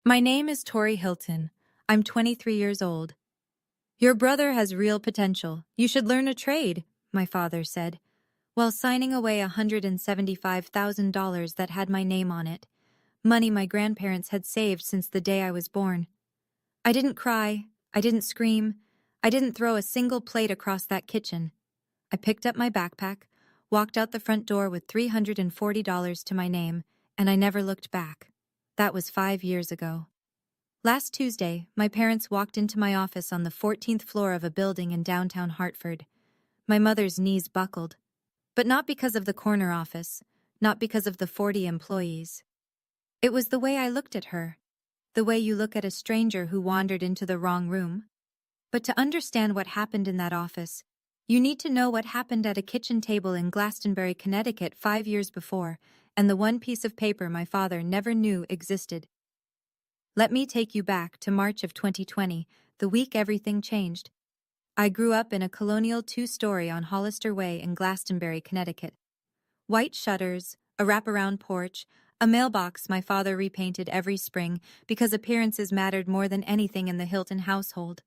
My name is Tori Hilton. I'm 23 years old. Your brother has real potential. You should learn a trade, my father said, while signing away $175,000 that had my name on it, money my grandparents had saved since the day I was born. I didn't cry. I didn't scream. I didn't throw a single plate across that kitchen. I picked up my backpack, walked out the front door with $340 to my name, and I never looked back. That was 5 years ago. Last Tuesday, my parents walked into my office on the 14th floor of a building in downtown Hartford. My mother's knees buckled. But not because of the corner office, not because of the 40 employees. It was the way I looked at her, the way you look at a stranger who wandered into the wrong room. But to understand what happened in that office, you need to know what happened at a kitchen table in Glastonbury, Connecticut 5 years before, and the one piece of paper my father never knew existed. Let me take you back to March of 2020, the week everything changed. I grew up in a colonial 2-story on Hollister Way in Glastonbury, Connecticut. White shutters, a wraparound porch, a mailbox my father repainted every spring because appearances mattered more than anything in the Hilton household.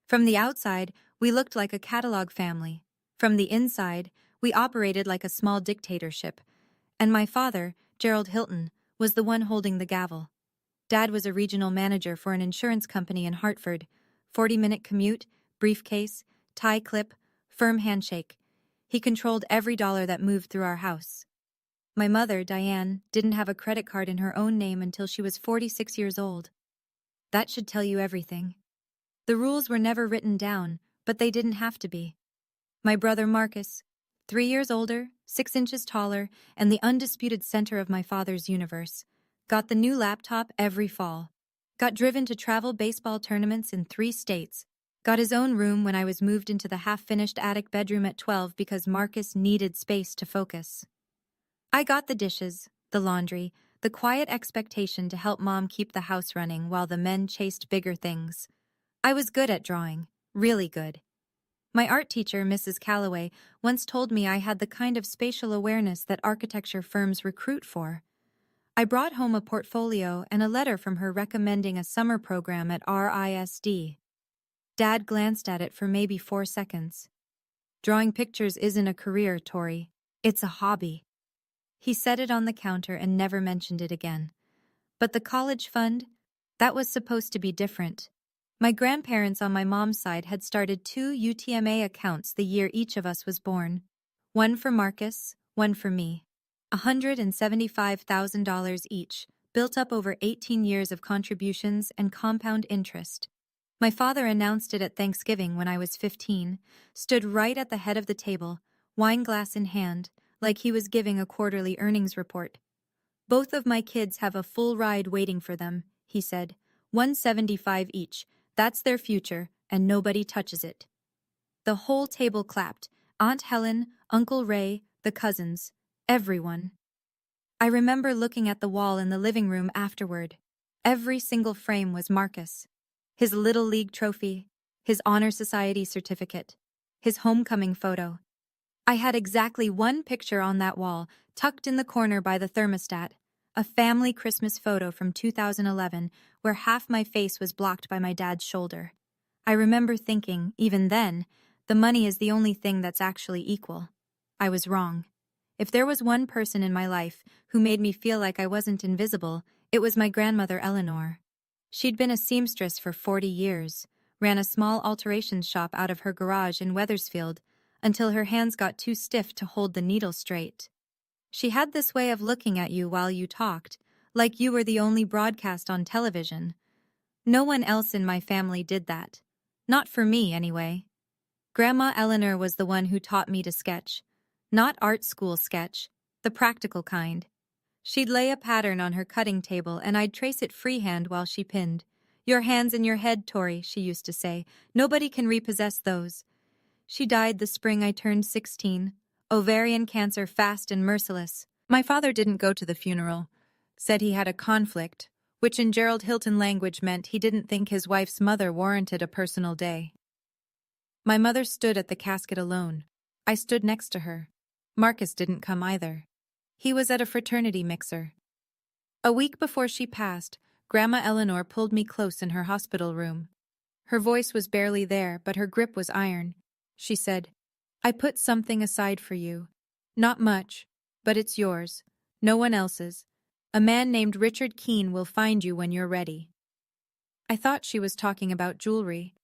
From the outside, we looked like a catalog family. From the inside, we operated like a small dictatorship. And my father, Gerald Hilton, was the one holding the gavel. Dad was a regional manager for an insurance company in Hartford. 40-minute commute, briefcase, tie clip, firm handshake. He controlled every dollar that moved through our house. My mother, Diane, didn't have a credit card in her own name until she was 46 years old. That should tell you everything. The rules were never written down, but they didn't have to be. My brother Marcus, 3 years older, 6 inches taller, and the undisputed center of my father's universe, got the new laptop every fall, got driven to travel baseball tournaments in 3 states, got his own room when I was moved into the half-finished attic bedroom at 12 because Marcus needed space to focus. I got the dishes, the laundry, the quiet expectation to help Mom keep the house running while the men chased bigger things. I was good at drawing, really good. My art teacher, Mrs. Calloway, once told me I had the kind of spatial awareness that architecture firms recruit for. I brought home a portfolio and a letter from her recommending a summer program at RISD. Dad glanced at it for maybe 4 seconds. Drawing pictures isn't a career, Tori. It's a hobby. He set it on the counter and never mentioned it again. But the college fund? That was supposed to be different. My grandparents on my mom's side had started 2 UTMA accounts the year each of us was born. One for Marcus, one for me. $175,000 each, built up over 18 years of contributions and compound interest. My father announced it at Thanksgiving when I was 15, stood right at the head of the table, wine glass in hand, like he was giving a quarterly earnings report. Both of my kids have a full ride waiting for them, he said. $175 each. That's their future, and nobody touches it. The whole table clapped. Aunt Helen, Uncle Ray, the cousins. Everyone. I remember looking at the wall in the living room afterward. Every single frame was Marcus. His Little League trophy, his Honor Society certificate, his homecoming photo. I had exactly one picture on that wall, tucked in the corner by the thermostat, a family Christmas photo from 2011 where half my face was blocked by my dad's shoulder. I remember thinking, even then, the money is the only thing that's actually equal. I was wrong. If there was one person in my life who made me feel like I wasn't invisible, it was my grandmother Eleanor. She'd been a seamstress for 40 years, ran a small alterations shop out of her garage in Wethersfield, until her hands got too stiff to hold the needle straight. She had this way of looking at you while you talked, like you were the only broadcast on television. No one else in my family did that. Not for me, anyway. Grandma Eleanor was the one who taught me to sketch. Not art school sketch, the practical kind. She'd lay a pattern on her cutting table and I'd trace it freehand while she pinned. "Your hands in your head, Tori," she used to say. "Nobody can repossess those." She died the spring I turned 16. Ovarian cancer, fast and merciless. My father didn't go to the funeral. Said he had a conflict, which in Gerald Hilton language meant he didn't think his wife's mother warranted a personal day. My mother stood at the casket alone. I stood next to her. Marcus didn't come either. He was at a fraternity mixer. A week before she passed, Grandma Eleanor pulled me close in her hospital room. Her voice was barely there, but her grip was iron. She said, "I put something aside for you. Not much, but it's yours. No one else's. A man named Richard Keene will find you when you're ready." I thought she was talking about jewelry,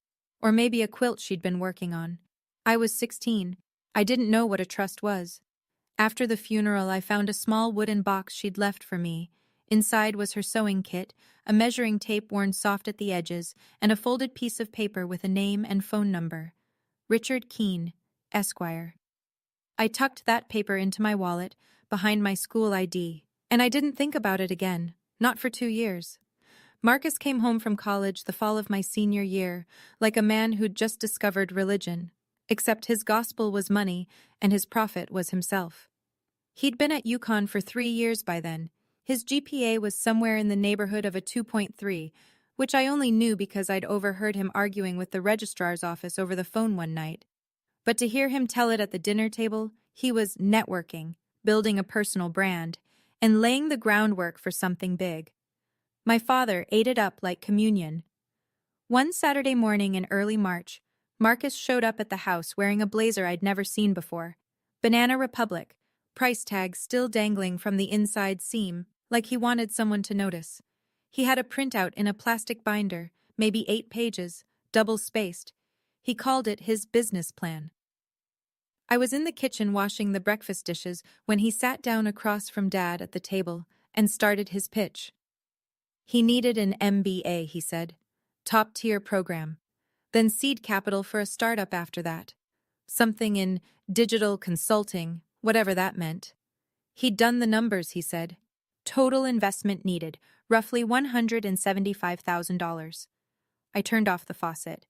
or maybe a quilt she'd been working on. I was 16. I didn't know what a trust was. After the funeral, I found a small wooden box she'd left for me. Inside was her sewing kit, a measuring tape worn soft at the edges, and a folded piece of paper with a name and phone number. Richard Keene, Esquire. I tucked that paper into my wallet, behind my school ID, and I didn't think about it again, not for 2 years. Marcus came home from college the fall of my senior year, like a man who'd just discovered religion, except his gospel was money and his prophet was himself. He'd been at UConn for 3 years by then. His GPA was somewhere in the neighborhood of a 2.3, which I only knew because I'd overheard him arguing with the registrar's office over the phone one night. But to hear him tell it at the dinner table, he was networking, building a personal brand, and laying the groundwork for something big. My father ate it up like communion. One Saturday morning in early March, Marcus showed up at the house wearing a blazer I'd never seen before. Banana Republic, price tag still dangling from the inside seam, like he wanted someone to notice. He had a printout in a plastic binder, maybe 8 pages, double-spaced. He called it his business plan. I was in the kitchen washing the breakfast dishes when he sat down across from Dad at the table and started his pitch. He needed an MBA, he said. Top-tier program. Then seed capital for a startup after that. Something in digital consulting, whatever that meant. He'd done the numbers, he said. Total investment needed, roughly $175,000. I turned off the faucet.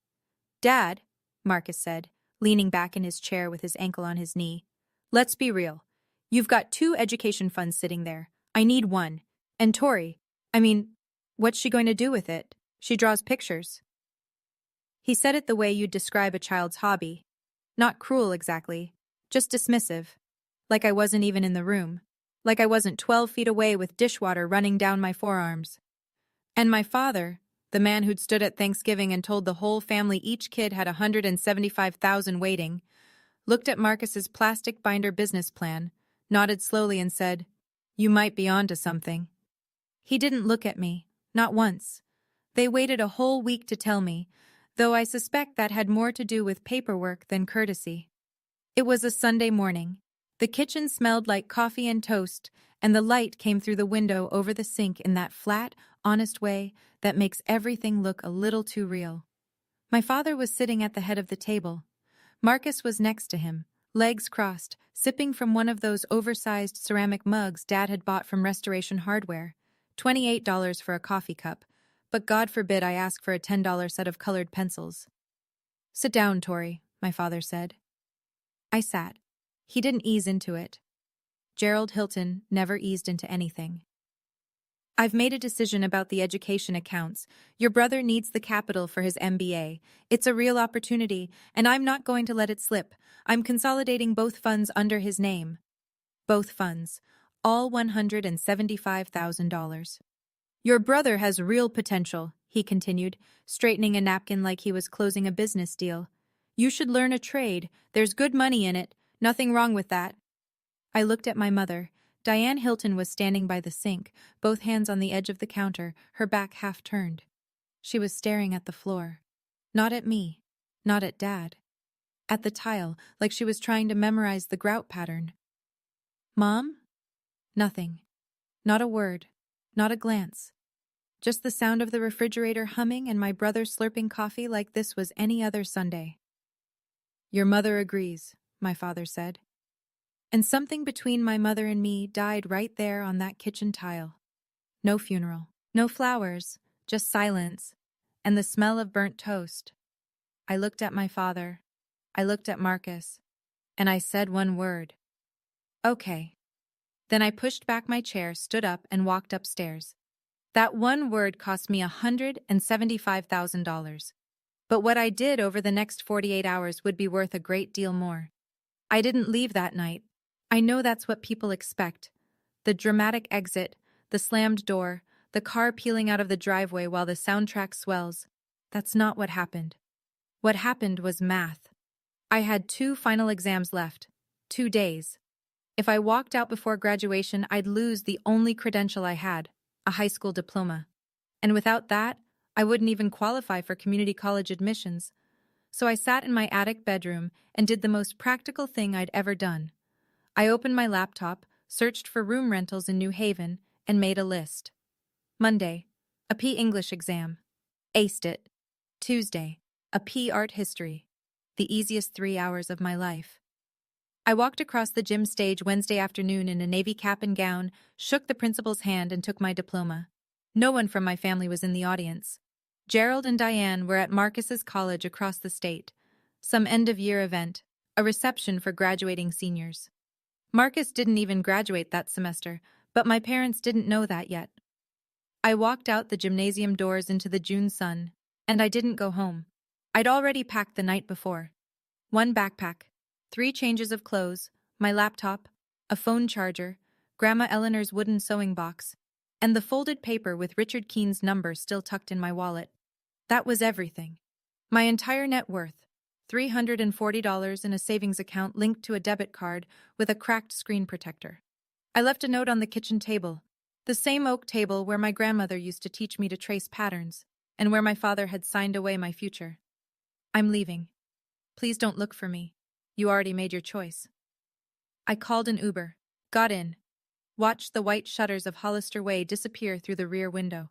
"Dad," Marcus said, leaning back in his chair with his ankle on his knee. "Let's be real. You've got 2 education funds sitting there. I need one. And Tori, what's she going to do with it? She draws pictures." He said it the way you'd describe a child's hobby. Not cruel exactly, just dismissive. Like I wasn't even in the room. Like I wasn't 12 feet away with dishwater running down my forearms. And my father, the man who'd stood at Thanksgiving and told the whole family each kid had $175,000 waiting, looked at Marcus's plastic binder business plan, nodded slowly and said, "You might be onto something." He didn't look at me, not once. They waited a whole week to tell me, though I suspect that had more to do with paperwork than courtesy. It was a Sunday morning. The kitchen smelled like coffee and toast, and the light came through the window over the sink in that flat, honest way that makes everything look a little too real. My father was sitting at the head of the table. Marcus was next to him, legs crossed, sipping from one of those oversized ceramic mugs Dad had bought from Restoration Hardware. $28 for a coffee cup, but God forbid I ask for a $10 set of colored pencils. "Sit down, Tori," my father said. I sat. He didn't ease into it. Gerald Hilton never eased into anything. "I've made a decision about the education accounts. Your brother needs the capital for his MBA. It's a real opportunity, and I'm not going to let it slip. I'm consolidating both funds under his name." Both funds. All $175,000. "Your brother has real potential," he continued, straightening a napkin like he was closing a business deal. "You should learn a trade. There's good money in it. Nothing wrong with that." I looked at my mother. Diane Hilton was standing by the sink, both hands on the edge of the counter, her back half turned. She was staring at the floor. Not at me. Not at Dad. At the tile, like she was trying to memorize the grout pattern. "Mom?" Nothing. Not a word. Not a glance. Just the sound of the refrigerator humming and my brother slurping coffee like this was any other Sunday. "Your mother agrees," my father said. And something between my mother and me died right there on that kitchen tile. No funeral. No flowers. Just silence. And the smell of burnt toast. I looked at my father. I looked at Marcus. And I said one word. "Okay." Then I pushed back my chair, stood up, and walked upstairs. That one word cost me $175,000. But what I did over the next 48 hours would be worth a great deal more. I didn't leave that night. I know that's what people expect. The dramatic exit, the slammed door, the car peeling out of the driveway while the soundtrack swells. That's not what happened. What happened was math. I had 2 final exams left. 2 days. If I walked out before graduation, I'd lose the only credential I had, a high school diploma. And without that, I wouldn't even qualify for community college admissions. So I sat in my attic bedroom and did the most practical thing I'd ever done. I opened my laptop, searched for room rentals in New Haven, and made a list. Monday, a P English exam. Aced it. Tuesday, a P art history. The easiest 3 hours of my life. I walked across the gym stage Wednesday afternoon in a navy cap and gown, shook the principal's hand, and took my diploma. No one from my family was in the audience. Gerald and Diane were at Marcus's college across the state. Some end-of-year event, a reception for graduating seniors. Marcus didn't even graduate that semester, but my parents didn't know that yet. I walked out the gymnasium doors into the June sun, and I didn't go home. I'd already packed the night before. 1 backpack, 3 changes of clothes, my laptop, a phone charger, Grandma Eleanor's wooden sewing box, and the folded paper with Richard Keene's number still tucked in my wallet. That was everything. My entire net worth, $340 in a savings account linked to a debit card with a cracked screen protector. I left a note on the kitchen table, the same oak table where my grandmother used to teach me to trace patterns, and where my father had signed away my future. I'm leaving. Please don't look for me. You already made your choice. I called an Uber, got in, watched the white shutters of Hollister Way disappear through the rear window.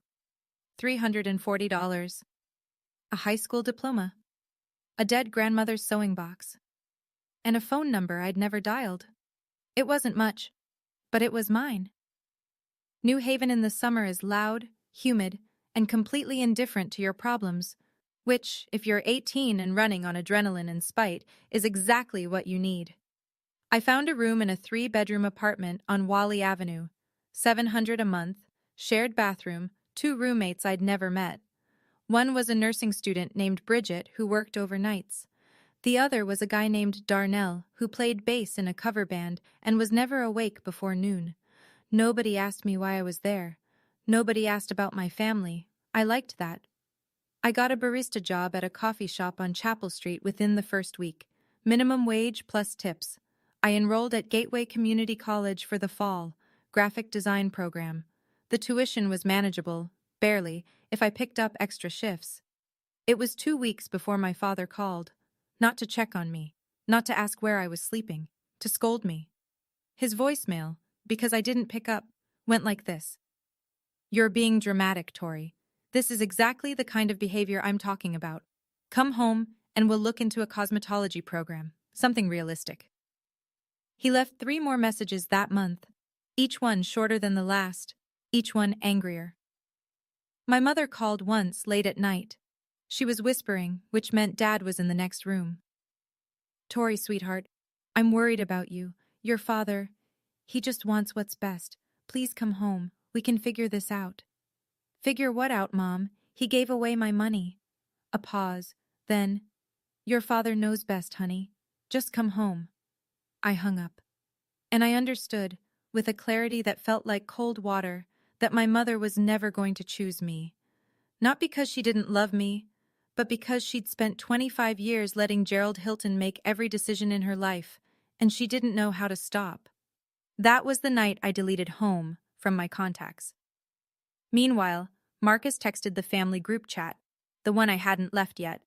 $340. A high school diploma. A dead grandmother's sewing box. And a phone number I'd never dialed. It wasn't much, but it was mine. New Haven in the summer is loud, humid, and completely indifferent to your problems, which, if you're 18 and running on adrenaline and spite, is exactly what you need. I found a room in a 3-bedroom apartment on Wally Avenue, $700 a month, shared bathroom, 2 roommates I'd never met. One was a nursing student named Bridget who worked overnights. The other was a guy named Darnell who played bass in a cover band and was never awake before noon. Nobody asked me why I was there. Nobody asked about my family. I liked that. I got a barista job at a coffee shop on Chapel Street within the first week. Minimum wage plus tips. I enrolled at Gateway Community College for the fall, graphic design program. The tuition was manageable, barely, if I picked up extra shifts. It was 2 weeks before my father called. Not to check on me, not to ask where I was sleeping, to scold me. His voicemail, because I didn't pick up, went like this. You're being dramatic, Tori. This is exactly the kind of behavior I'm talking about. Come home and we'll look into a cosmetology program, something realistic. He left 3 more messages that month, each one shorter than the last, each one angrier. My mother called once late at night. She was whispering, which meant Dad was in the next room. Tori, sweetheart, I'm worried about you. Your father, he just wants what's best. Please come home. We can figure this out. Figure what out, Mom? He gave away my money. A pause. Then, your father knows best, honey. Just come home. I hung up. And I understood, with a clarity that felt like cold water, that my mother was never going to choose me. Not because she didn't love me, but because she'd spent 25 years letting Gerald Hilton make every decision in her life, and she didn't know how to stop. That was the night I deleted home from my contacts. Meanwhile, Marcus texted the family group chat, the one I hadn't left yet.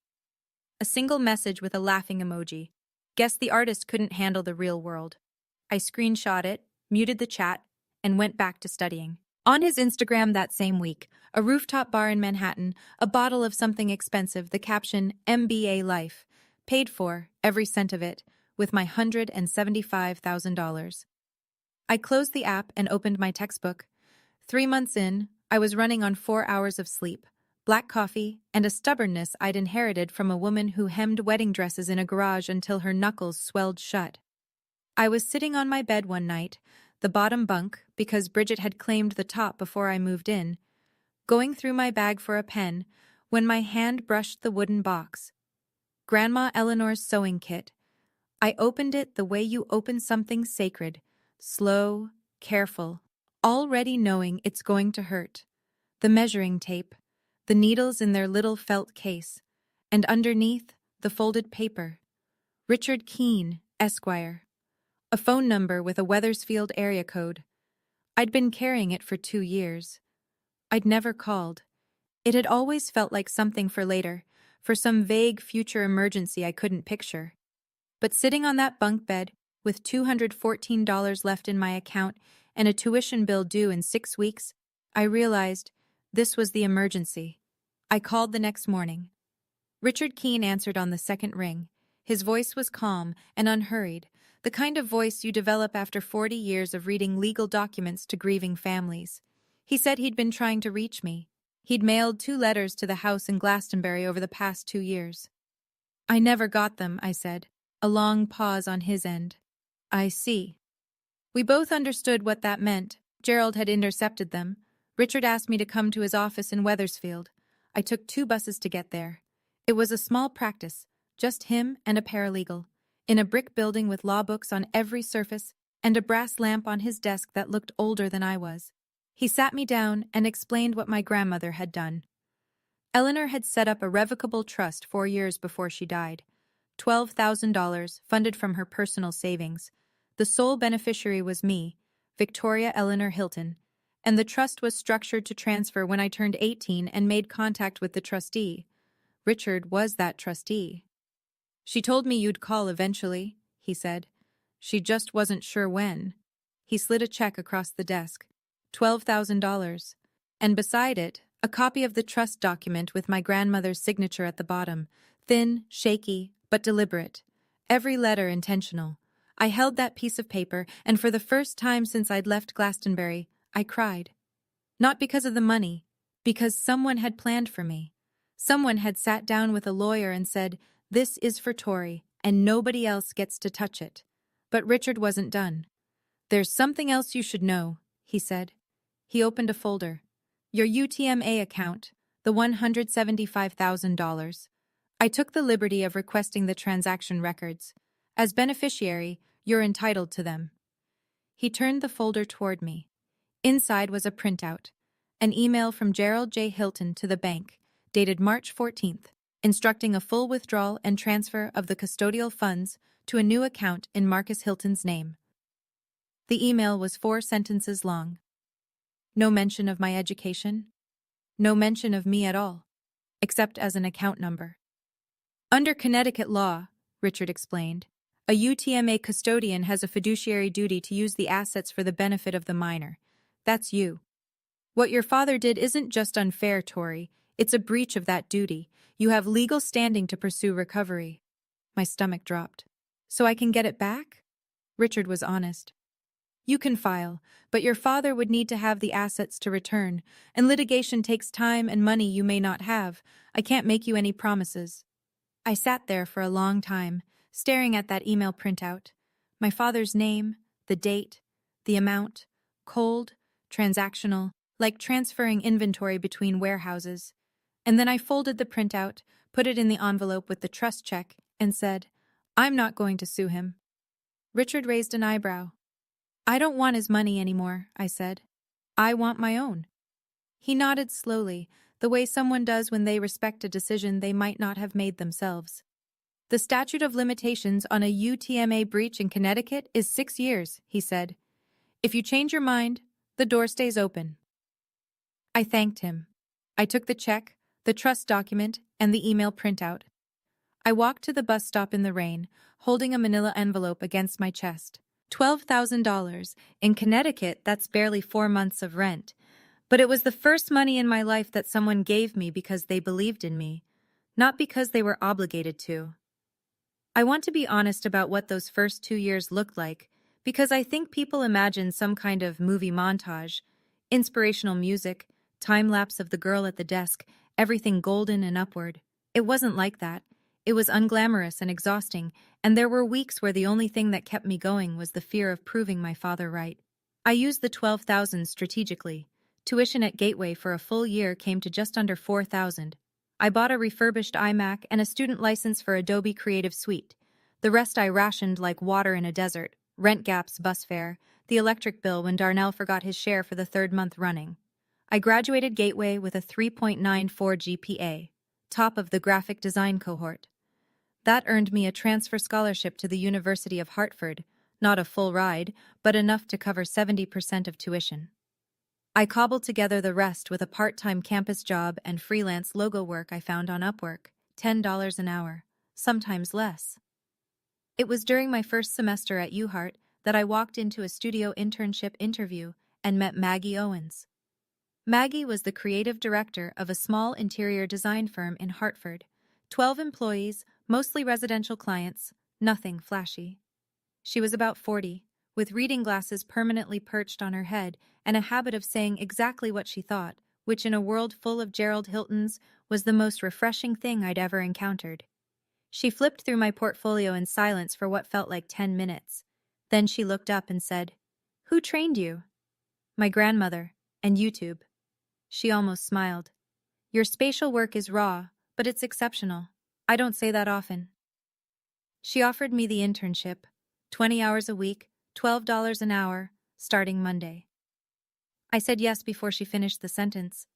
A single message with a laughing emoji. Guess the artist couldn't handle the real world. I screenshot it, muted the chat, and went back to studying. On his Instagram that same week, a rooftop bar in Manhattan, a bottle of something expensive, the caption, MBA Life, paid for, every cent of it, with my $175,000. I closed the app and opened my textbook. 3 months in, I was running on 4 hours of sleep, black coffee, and a stubbornness I'd inherited from a woman who hemmed wedding dresses in a garage until her knuckles swelled shut. I was sitting on my bed one night, the bottom bunk, because Bridget had claimed the top before I moved in, going through my bag for a pen, when my hand brushed the wooden box. Grandma Eleanor's sewing kit. I opened it the way you open something sacred, slow, careful, already knowing it's going to hurt. the measuring tape, the needles in their little felt case, and underneath, the folded paper. Richard Keene, Esquire. A phone number with a Wethersfield area code. I'd been carrying it for 2 years. I'd never called. It had always felt like something for later, for some vague future emergency I couldn't picture. But sitting on that bunk bed, with $214 left in my account and a tuition bill due in 6 weeks, I realized this was the emergency. I called the next morning. Richard Keene answered on the second ring. His voice was calm and unhurried, the kind of voice you develop after 40 years of reading legal documents to grieving families. He said he'd been trying to reach me. He'd mailed 2 letters to the house in Glastonbury over the past 2 years. I never got them, I said. A long pause on his end. I see. We both understood what that meant. Gerald had intercepted them. Richard asked me to come to his office in Wethersfield. I took 2 buses to get there. It was a small practice, just him and a paralegal, in a brick building with law books on every surface and a brass lamp on his desk that looked older than I was. He sat me down and explained what my grandmother had done. Eleanor had set up a revocable trust 4 years before she died. $12,000 funded from her personal savings. The sole beneficiary was me, Victoria Eleanor Hilton, and the trust was structured to transfer when I turned 18 and made contact with the trustee. Richard was that trustee. She told me you'd call eventually, he said. She just wasn't sure when. He slid a check across the desk. $12,000. And beside it, a copy of the trust document with my grandmother's signature at the bottom, thin, shaky, but deliberate. Every letter intentional. I held that piece of paper, and for the first time since I'd left Glastonbury, I cried. Not because of the money, because someone had planned for me. Someone had sat down with a lawyer and said, "This is for Tori, and nobody else gets to touch it." But Richard wasn't done. "There's something else you should know," he said. He opened a folder. "Your UTMA account, the $175,000. I took the liberty of requesting the transaction records. As beneficiary, you're entitled to them." He turned the folder toward me. Inside was a printout, an email from Gerald J. Hilton to the bank, dated March 14th, instructing a full withdrawal and transfer of the custodial funds to a new account in Marcus Hilton's name. The email was 4 sentences long. No mention of my education. No mention of me at all, except as an account number. Under Connecticut law, Richard explained, a UTMA custodian has a fiduciary duty to use the assets for the benefit of the minor. That's you. What your father did isn't just unfair, Tori. It's a breach of that duty. You have legal standing to pursue recovery. My stomach dropped. So I can get it back? Richard was honest. You can file, but your father would need to have the assets to return, and litigation takes time and money you may not have. I can't make you any promises. I sat there for a long time, staring at that email printout. My father's name, the date, the amount, cold, transactional, like transferring inventory between warehouses. And then I folded the printout, put it in the envelope with the trust check, and said, "I'm not going to sue him." Richard raised an eyebrow. "I don't want his money anymore," I said. "I want my own." He nodded slowly, the way someone does when they respect a decision they might not have made themselves. "The statute of limitations on a UTMA breach in Connecticut is 6 years, he said. "If you change your mind, the door stays open." I thanked him. I took the check, the trust document, and the email printout. I walked to the bus stop in the rain, holding a manila envelope against my chest. $12,000. In Connecticut, that's barely 4 months of rent. But it was the first money in my life that someone gave me because they believed in me, not because they were obligated to. I want to be honest about what those first 2 years looked like, because I think people imagine some kind of movie montage, inspirational music, time-lapse of the girl at the desk, everything golden and upward. It wasn't like that. It was unglamorous and exhausting, and there were weeks where the only thing that kept me going was the fear of proving my father right. I used the $12,000 strategically. Tuition at Gateway for a full year came to just under $4,000. I bought a refurbished iMac and a student license for Adobe Creative Suite. The rest I rationed like water in a desert, rent Gap's bus fare, the electric bill when Darnell forgot his share for the 3rd month running. I graduated Gateway with a 3.94 GPA, top of the graphic design cohort. That earned me a transfer scholarship to the University of Hartford, not a full ride, but enough to cover 70% of tuition. I cobbled together the rest with a part-time campus job and freelance logo work I found on Upwork, $10 an hour, sometimes less. It was during my first semester at UHart that I walked into a studio internship interview and met Maggie Owens. Maggie was the creative director of a small interior design firm in Hartford, 12 employees, mostly residential clients, nothing flashy. She was about 40, with reading glasses permanently perched on her head and a habit of saying exactly what she thought, which in a world full of Gerald Hiltons was the most refreshing thing I'd ever encountered. She flipped through my portfolio in silence for what felt like 10 minutes. Then she looked up and said, "Who trained you?" "My grandmother, and YouTube." She almost smiled. "Your spatial work is raw, but it's exceptional. I don't say that often." She offered me the internship, 20 hours a week, $12 an hour, starting Monday. I said yes before she finished the sentence.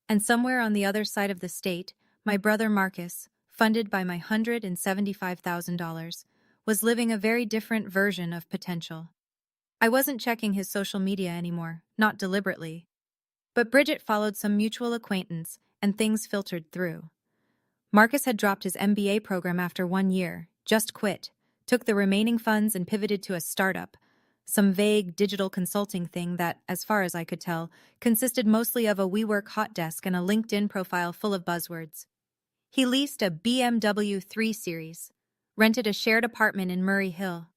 And somewhere on the other side of the state, my brother Marcus, funded by my $175,000, was living a very different version of potential. I wasn't checking his social media anymore, not deliberately. But Bridget followed some mutual acquaintance, and things filtered through. Marcus had dropped his MBA program after 1 year, just quit, took the remaining funds and pivoted to a startup, some vague digital consulting thing that, as far as I could tell, consisted mostly of a WeWork hot desk and a LinkedIn profile full of buzzwords. He leased a BMW 3 Series, rented a shared apartment in Murray Hill,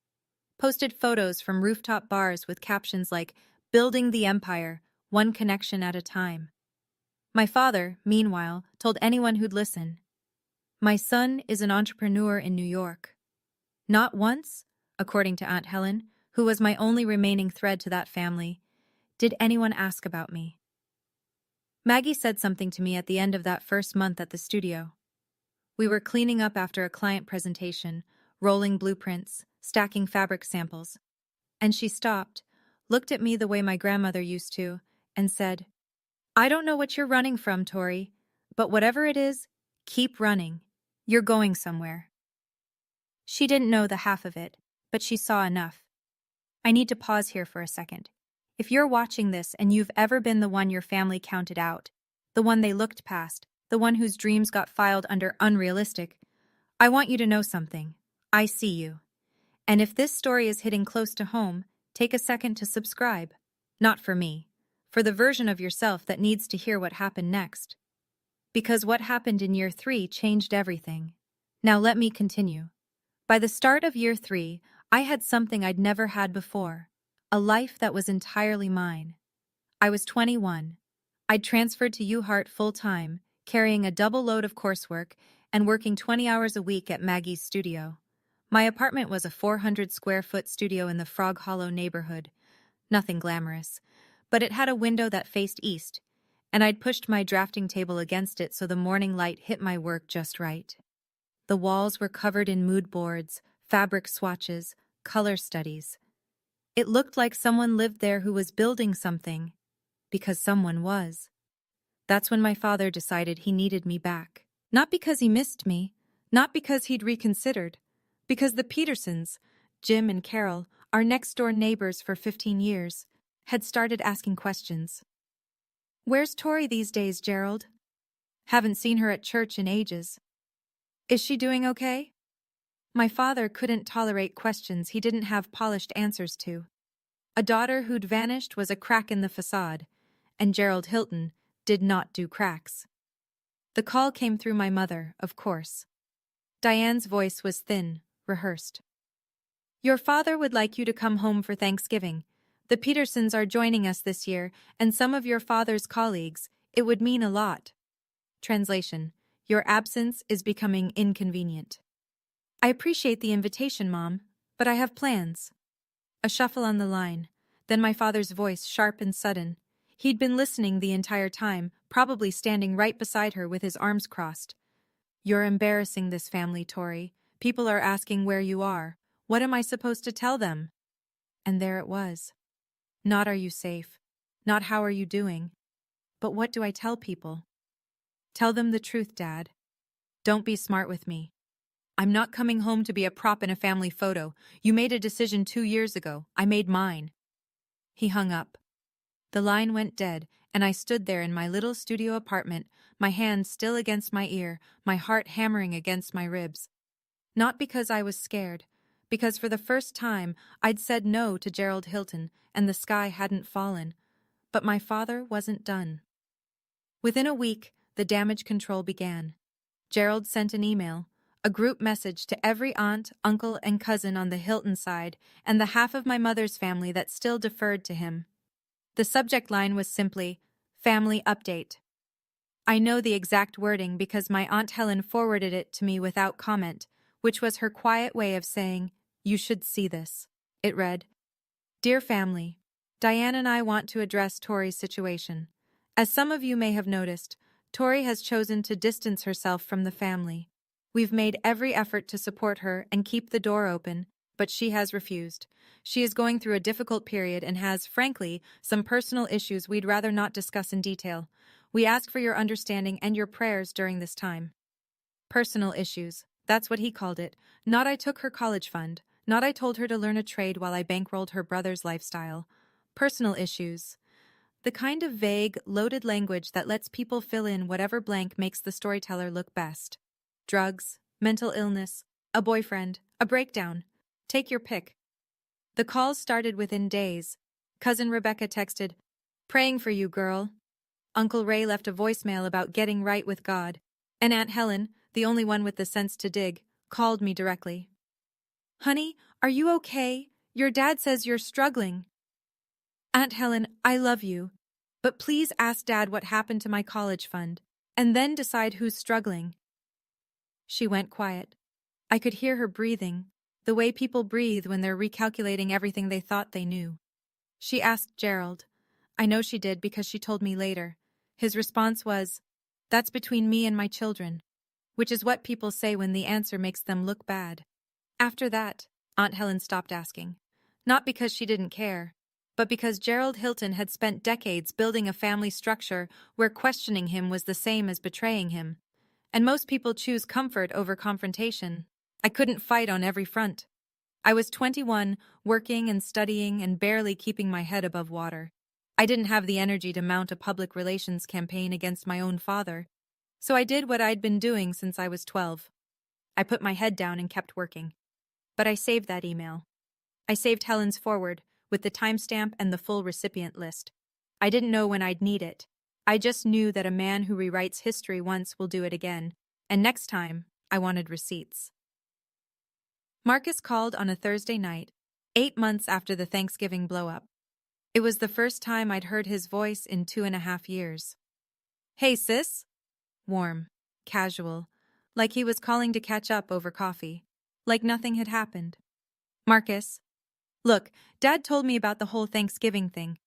posted photos from rooftop bars with captions like, "Building the Empire, one connection at a time." My father, meanwhile, told anyone who'd listen, "My son is an entrepreneur in New York." Not once, according to Aunt Helen, who was my only remaining thread to that family, did anyone ask about me. Maggie said something to me at the end of that first month at the studio. We were cleaning up after a client presentation, rolling blueprints, stacking fabric samples. And she stopped, looked at me the way my grandmother used to, and said, "I don't know what you're running from, Tori, but whatever it is, keep running. You're going somewhere." She didn't know the half of it, but she saw enough. I need to pause here for a second. If you're watching this and you've ever been the one your family counted out, the one they looked past, the one whose dreams got filed under unrealistic, I want you to know something. I see you. And if this story is hitting close to home, take a second to subscribe. Not for me, for the version of yourself that needs to hear what happened next. Because what happened in year 3 changed everything. Now let me continue. By the start of year 3, I had something I'd never had before, a life that was entirely mine. I was 21. I'd transferred to UHart full-time, carrying a double load of coursework and working 20 hours a week at Maggie's studio. My apartment was a 400-square-foot studio in the Frog Hollow neighborhood. Nothing glamorous, but it had a window that faced east, and I'd pushed my drafting table against it so the morning light hit my work just right. The walls were covered in mood boards, fabric swatches, color studies. It looked like someone lived there who was building something, because someone was. That's when my father decided he needed me back. Not because he missed me, not because he'd reconsidered, because the Petersons, Jim and Carol, our next-door neighbors for 15 years, had started asking questions. "Where's Tori these days, Gerald? Haven't seen her at church in ages. Is she doing okay?" My father couldn't tolerate questions he didn't have polished answers to. A daughter who'd vanished was a crack in the facade, and Gerald Hilton did not do cracks. The call came through my mother, of course. Diane's voice was thin, rehearsed. "Your father would like you to come home for Thanksgiving. The Petersons are joining us this year, and some of your father's colleagues. It would mean a lot." Translation: Your absence is becoming inconvenient. "I appreciate the invitation, Mom, but I have plans." A shuffle on the line, then my father's voice, sharp and sudden. He'd been listening the entire time, probably standing right beside her with his arms crossed. "You're embarrassing this family, Tori. People are asking where you are. What am I supposed to tell them?" And there it was. Not "Are you safe?" Not "How are you doing?" But what do I tell people? Tell them the truth, Dad. Don't be smart with me. I'm not coming home to be a prop in a family photo. You made a decision 2 years ago. I made mine. He hung up. The line went dead, and I stood there in my little studio apartment, my hand still against my ear, my heart hammering against my ribs. Not because I was scared, because for the first time I'd said no to Gerald Hilton, and the sky hadn't fallen. But my father wasn't done. Within a week, the damage control began. Gerald sent an email, a group message to every aunt, uncle, and cousin on the Hilton side, and the half of my mother's family that still deferred to him. The subject line was simply, "Family Update." I know the exact wording because my Aunt Helen forwarded it to me without comment, which was her quiet way of saying, "You should see this." It read, "Dear family, Diane and I want to address Tori's situation. As some of you may have noticed, Tori has chosen to distance herself from the family. We've made every effort to support her and keep the door open, but she has refused. She is going through a difficult period and has, frankly, some personal issues we'd rather not discuss in detail. We ask for your understanding and your prayers during this time." Personal issues. That's what he called it. Not I took her college fund. Not I told her to learn a trade while I bankrolled her brother's lifestyle. Personal issues. The kind of vague, loaded language that lets people fill in whatever blank makes the storyteller look best. Drugs, mental illness, a boyfriend, a breakdown. Take your pick. The calls started within days. Cousin Rebecca texted, "Praying for you, girl." Uncle Ray left a voicemail about getting right with God. And Aunt Helen, the only one with the sense to dig, called me directly. "Honey, are you okay? Your dad says you're struggling." "Aunt Helen, I love you. But please ask Dad what happened to my college fund, and then decide who's struggling." She went quiet. I could hear her breathing, the way people breathe when they're recalculating everything they thought they knew. She asked Gerald. I know she did because she told me later. His response was, "That's between me and my children," which is what people say when the answer makes them look bad. After that, Aunt Helen stopped asking. Not because she didn't care, but because Gerald Hilton had spent decades building a family structure where questioning him was the same as betraying him. And most people choose comfort over confrontation. I couldn't fight on every front. I was 21, working and studying and barely keeping my head above water. I didn't have the energy to mount a public relations campaign against my own father. So I did what I'd been doing since I was 12. I put my head down and kept working. But I saved that email. I saved Helen's forward, with the timestamp and the full recipient list. I didn't know when I'd need it. I just knew that a man who rewrites history once will do it again, and next time, I wanted receipts. Marcus called on a Thursday night, 8 months after the Thanksgiving blow-up. It was the first time I'd heard his voice in 2.5 years. "Hey, sis?" Warm, casual, like he was calling to catch up over coffee, like nothing had happened. "Marcus, look, Dad told me about the whole Thanksgiving thing.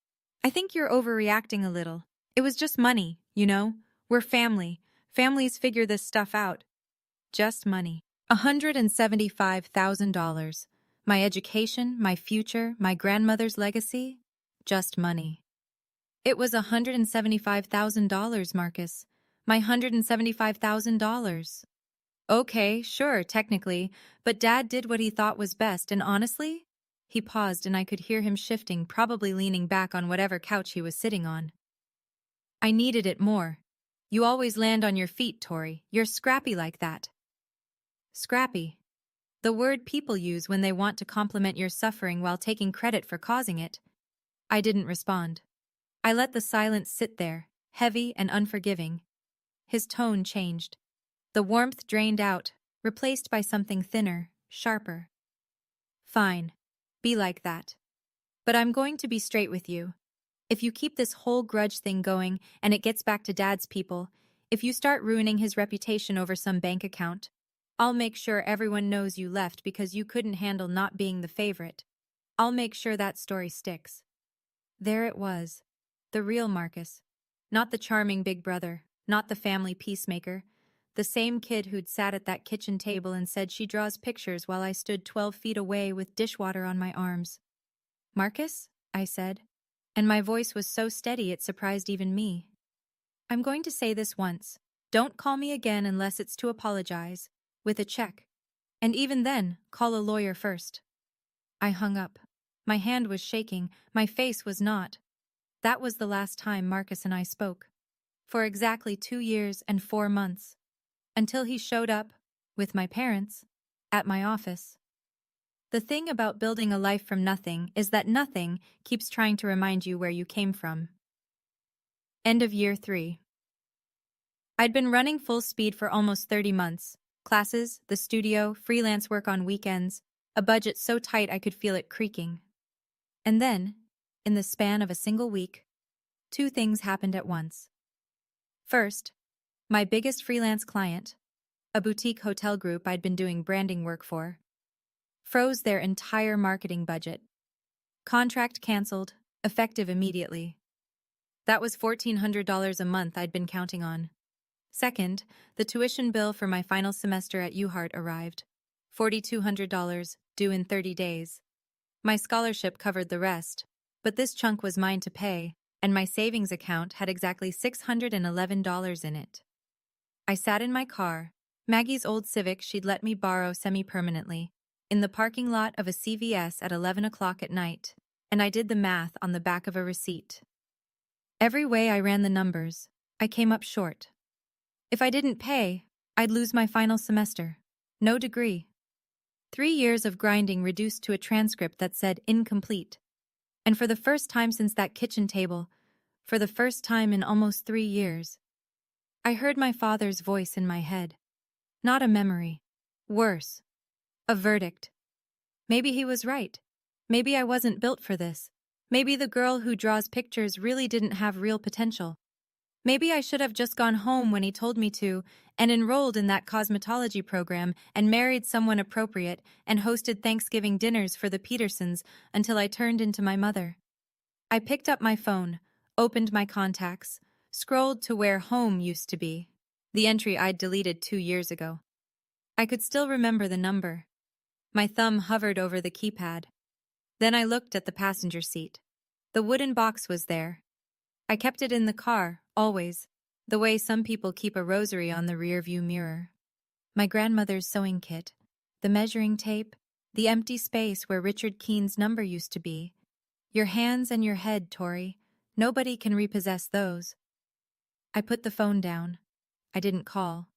I think you're overreacting a little. It was just money, you know? We're family. Families figure this stuff out." Just money. $175,000. My education, my future, my grandmother's legacy. Just money. It was $175,000, Marcus. My $175,000. Okay, sure, technically, but Dad did what he thought was best, and honestly? He paused and I could hear him shifting, probably leaning back on whatever couch he was sitting on. "I needed it more. You always land on your feet, Tori. You're scrappy like that." Scrappy. The word people use when they want to compliment your suffering while taking credit for causing it. I didn't respond. I let the silence sit there, heavy and unforgiving. His tone changed. The warmth drained out, replaced by something thinner, sharper. "Fine. Be like that. But I'm going to be straight with you. If you keep this whole grudge thing going and it gets back to Dad's people, if you start ruining his reputation over some bank account, I'll make sure everyone knows you left because you couldn't handle not being the favorite. I'll make sure that story sticks." There it was. The real Marcus. Not the charming big brother, not the family peacemaker. The same kid who'd sat at that kitchen table and said she draws pictures while I stood 12 feet away with dishwater on my arms. "Marcus?" I said, and my voice was so steady it surprised even me. I'm going to say this once. Don't call me again unless it's to apologize, with a check. And even then, call a lawyer first. I hung up. My hand was shaking, my face was not. That was the last time Marcus and I spoke. For exactly 2 years and 4 months. Until he showed up, with my parents, at my office. The thing about building a life from nothing is that nothing keeps trying to remind you where you came from. End of year 3. I'd been running full speed for almost 30 months. Classes, the studio, freelance work on weekends, a budget so tight I could feel it creaking. And then, in the span of a single week, 2 things happened at once. First, my biggest freelance client, a boutique hotel group I'd been doing branding work for, froze their entire marketing budget. Contract canceled, effective immediately. That was $1,400 a month I'd been counting on. Second, the tuition bill for my final semester at UHeart arrived. $4,200, due in 30 days. My scholarship covered the rest, but this chunk was mine to pay, and my savings account had exactly $611 in it. I sat in my car, Maggie's old Civic she'd let me borrow semi-permanently, in the parking lot of a CVS at 11 o'clock at night, and I did the math on the back of a receipt. Every way I ran the numbers, I came up short. If I didn't pay, I'd lose my final semester. No degree. 3 years of grinding reduced to a transcript that said incomplete. And for the first time since that kitchen table, for the first time in almost 3 years, I heard my father's voice in my head. Not a memory. Worse. A verdict. Maybe he was right. Maybe I wasn't built for this. Maybe the girl who draws pictures really didn't have real potential. Maybe I should have just gone home when he told me to, and enrolled in that cosmetology program, and married someone appropriate, and hosted Thanksgiving dinners for the Petersons until I turned into my mother. I picked up my phone, opened my contacts, scrolled to where home used to be, the entry I'd deleted 2 years ago. I could still remember the number. My thumb hovered over the keypad. Then I looked at the passenger seat. The wooden box was there. I kept it in the car, always, the way some people keep a rosary on the rearview mirror. My grandmother's sewing kit, the measuring tape, the empty space where Richard Keene's number used to be. Your hands and your head, Tori. Nobody can repossess those. I put the phone down. I didn't call.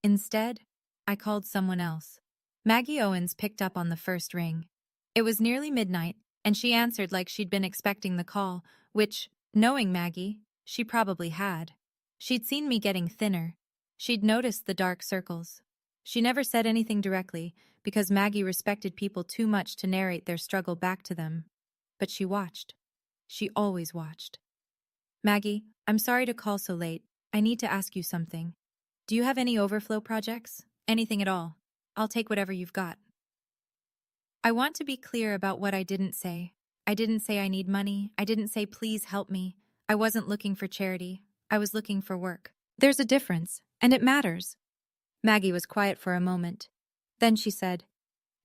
Instead, I called someone else. Maggie Owens picked up on the first ring. It was nearly midnight, and she answered like she'd been expecting the call, which, knowing Maggie, she probably had. She'd seen me getting thinner. She'd noticed the dark circles. She never said anything directly, because Maggie respected people too much to narrate their struggle back to them. But she watched. She always watched. Maggie, I'm sorry to call so late. I need to ask you something. Do you have any overflow projects? Anything at all? I'll take whatever you've got. I want to be clear about what I didn't say. I didn't say I need money. I didn't say please help me. I wasn't looking for charity. I was looking for work. There's a difference, and it matters. Maggie was quiet for a moment. Then she said,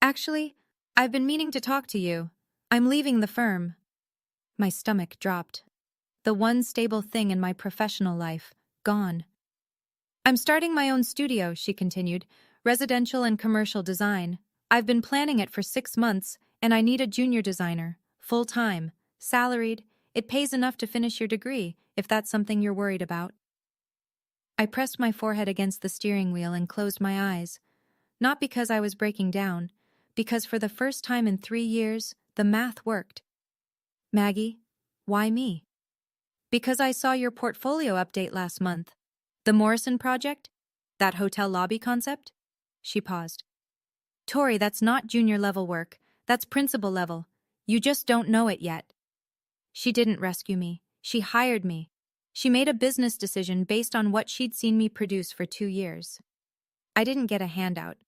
Actually, I've been meaning to talk to you. I'm leaving the firm. My stomach dropped. The one stable thing in my professional life, gone. I'm starting my own studio, she continued, residential and commercial design. I've been planning it for 6 months, and I need a junior designer, full-time, salaried. It pays enough to finish your degree, if that's something you're worried about. I pressed my forehead against the steering wheel and closed my eyes. Not because I was breaking down, because for the first time in 3 years, the math worked. Maggie, why me? Because I saw your portfolio update last month. The Morrison project? That hotel lobby concept? She paused. Tori, that's not junior level work. That's principal level. You just don't know it yet. She didn't rescue me. She hired me. She made a business decision based on what she'd seen me produce for 2 years. I didn't get a handout.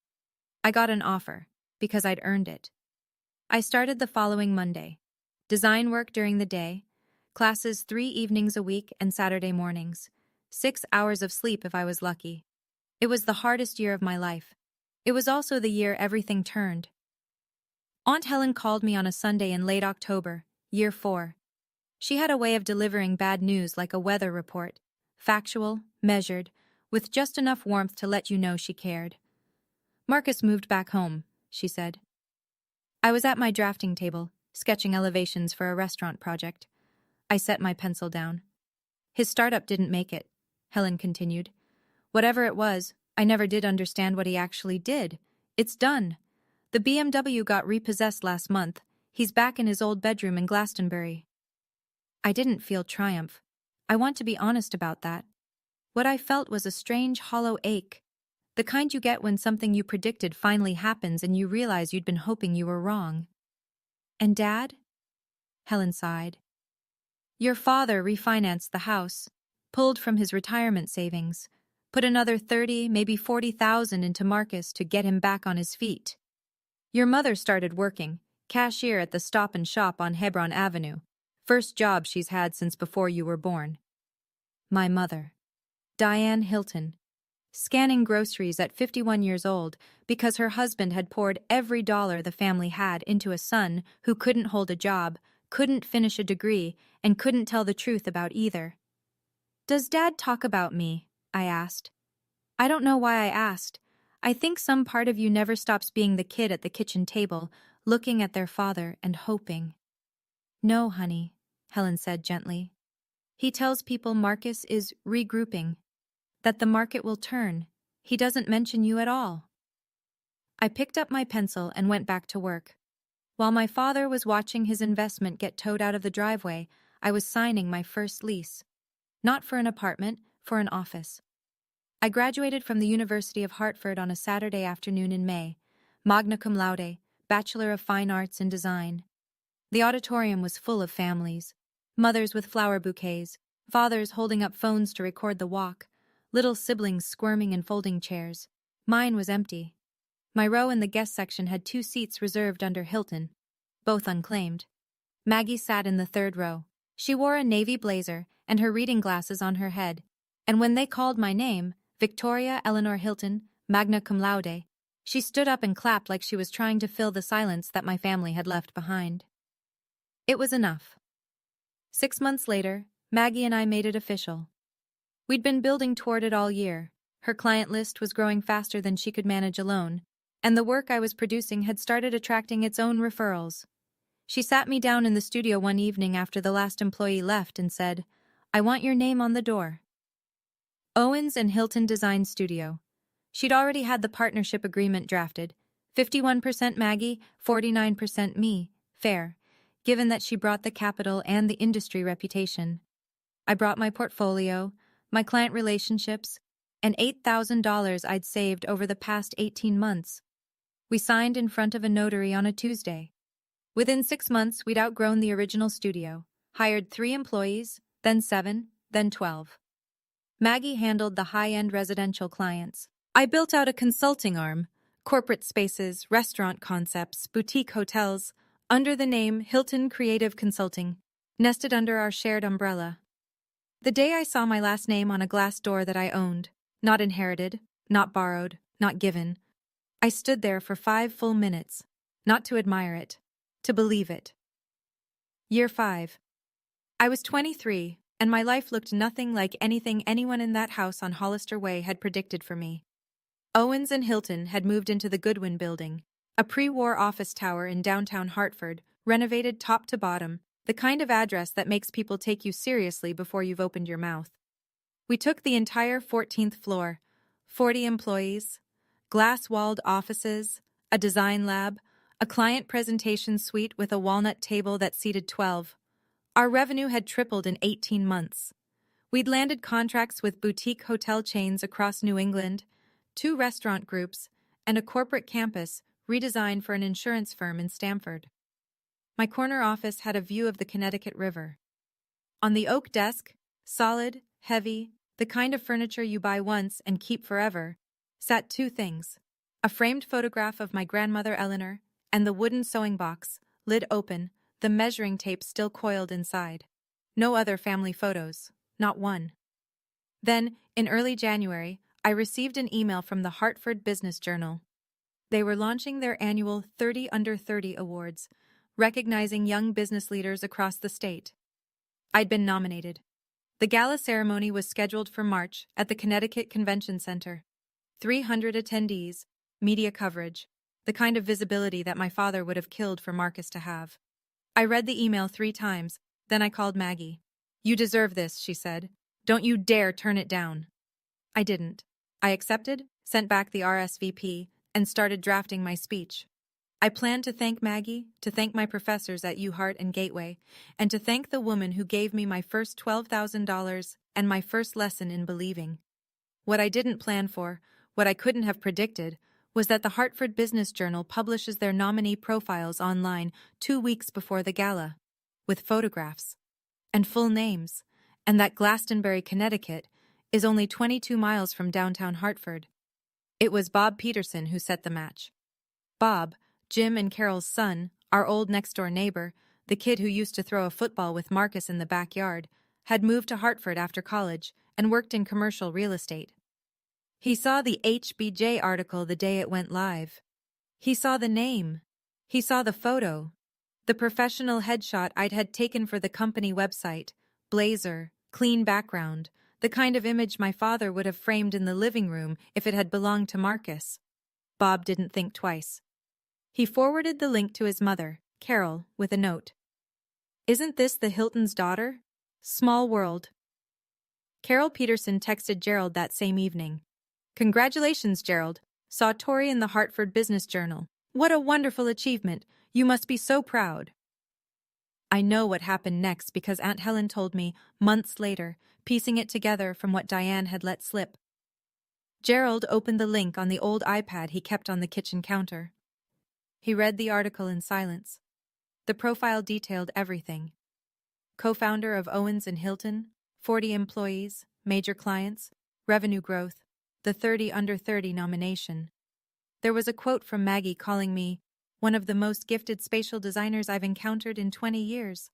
I got an offer, because I'd earned it. I started the following Monday. Design work during the day, classes 3 evenings a week and Saturday mornings, 6 hours of sleep if I was lucky. It was the hardest year of my life. It was also the year everything turned. Aunt Helen called me on a Sunday in late October, year 4. She had a way of delivering bad news like a weather report. factual, measured, with just enough warmth to let you know she cared. "Marcus moved back home," she said. I was at my drafting table, sketching elevations for a restaurant project. I set my pencil down. "His startup didn't make it," Helen continued. "Whatever it was, I never did understand what he actually did. It's done. The BMW got repossessed last month. He's back in his old bedroom in Glastonbury." I didn't feel triumph. I want to be honest about that. What I felt was a strange, hollow ache. The kind you get when something you predicted finally happens and you realize you'd been hoping you were wrong. "And Dad?" Helen sighed. "Your father refinanced the house, pulled from his retirement savings, put another 30, maybe 40,000 into Marcus to get him back on his feet. Your mother started working, cashier at the Stop and Shop on Hebron Avenue, first job she's had since before you were born." My mother, Diane Hilton, scanning groceries at 51 years old because her husband had poured every dollar the family had into a son who couldn't hold a job, couldn't finish a degree, and couldn't tell the truth about either. "Does Dad talk about me?" I asked. I don't know why I asked. I think some part of you never stops being the kid at the kitchen table, looking at their father and hoping. "No, honey," Helen said gently. "He tells people Marcus is regrouping, that the market will turn. He doesn't mention you at all." I picked up my pencil and went back to work. While my father was watching his investment get towed out of the driveway, I was signing my first lease. Not for an apartment, for an office. I graduated from the University of Hartford on a Saturday afternoon in May, magna cum laude, Bachelor of Fine Arts in Design. The auditorium was full of families, mothers with flower bouquets, fathers holding up phones to record the walk, little siblings squirming in folding chairs. Mine was empty. My row in the guest section had 2 seats reserved under Hilton, both unclaimed. Maggie sat in the 3rd row. She wore a navy blazer and her reading glasses on her head, and when they called my name, Victoria Eleanor Hilton, magna cum laude, she stood up and clapped like she was trying to fill the silence that my family had left behind. It was enough. 6 months later, Maggie and I made it official. We'd been building toward it all year. Her client list was growing faster than she could manage alone, and the work I was producing had started attracting its own referrals. She sat me down in the studio one evening after the last employee left and said, "I want your name on the door." Owens and Hilton Design Studio. She'd already had the partnership agreement drafted. 51% Maggie, 49% me. Fair, given that she brought the capital and the industry reputation. I brought my portfolio, my client relationships, and $8,000 I'd saved over the past 18 months. We signed in front of a notary on a Tuesday. Within 6 months, we'd outgrown the original studio, hired 3 employees, then 7, then 12. Maggie handled the high-end residential clients. I built out a consulting arm, corporate spaces, restaurant concepts, boutique hotels, under the name Hilton Creative Consulting, nested under our shared umbrella. The day I saw my last name on a glass door that I owned, not inherited, not borrowed, not given, I stood there for 5 full minutes, not to admire it, to believe it. Year 5. I was 23, and my life looked nothing like anything anyone in that house on Hollister Way had predicted for me. Owens and Hilton had moved into the Goodwin Building, a pre-war office tower in downtown Hartford, renovated top to bottom, the kind of address that makes people take you seriously before you've opened your mouth. We took the entire 14th floor, 40 employees, glass-walled offices, a design lab, a client presentation suite with a walnut table that seated 12. Our revenue had tripled in 18 months. We'd landed contracts with boutique hotel chains across New England, 2 restaurant groups, and a corporate campus redesigned for an insurance firm in Stamford. My corner office had a view of the Connecticut River. On the oak desk, solid, heavy, the kind of furniture you buy once and keep forever, sat 2 things: a framed photograph of my grandmother Eleanor, and the wooden sewing box, lid open, the measuring tape still coiled inside. No other family photos, not one. Then, in early January, I received an email from the Hartford Business Journal. They were launching their annual 30 Under 30 Awards, recognizing young business leaders across the state. I'd been nominated. The gala ceremony was scheduled for March at the Connecticut Convention Center. 300 attendees, media coverage, the kind of visibility that my father would have killed for Marcus to have. I read the email 3 times, then I called Maggie. "You deserve this," she said. "Don't you dare turn it down." I didn't. I accepted, sent back the RSVP, and started drafting my speech. I planned to thank Maggie, to thank my professors at UHart and Gateway, and to thank the woman who gave me my first $12,000 and my first lesson in believing. What I didn't plan for, what I couldn't have predicted, was that the Hartford Business Journal publishes their nominee profiles online 2 weeks before the gala, with photographs and full names, and that Glastonbury, Connecticut, is only 22 miles from downtown Hartford. It was Bob Peterson who set the match. Bob, Jim and Carol's son, our old next-door neighbor, the kid who used to throw a football with Marcus in the backyard, had moved to Hartford after college and worked in commercial real estate. He saw the HBJ article the day it went live. He saw the name. He saw the photo. The professional headshot I'd had taken for the company website, blazer, clean background, the kind of image my father would have framed in the living room if it had belonged to Marcus. Bob didn't think twice. He forwarded the link to his mother, Carol, with a note. "Isn't this the Hilton's daughter? Small world." Carol Peterson texted Gerald that same evening. "Congratulations, Gerald. Saw Tori in the Hartford Business Journal. What a wonderful achievement. You must be so proud." I know what happened next because Aunt Helen told me, months later, piecing it together from what Diane had let slip. Gerald opened the link on the old iPad he kept on the kitchen counter. He read the article in silence. The profile detailed everything. Co-founder of Owens & Hilton, 40 employees, major clients, revenue growth, the 30 under 30 nomination. There was a quote from Maggie calling me one of the most gifted spatial designers I've encountered in 20 years.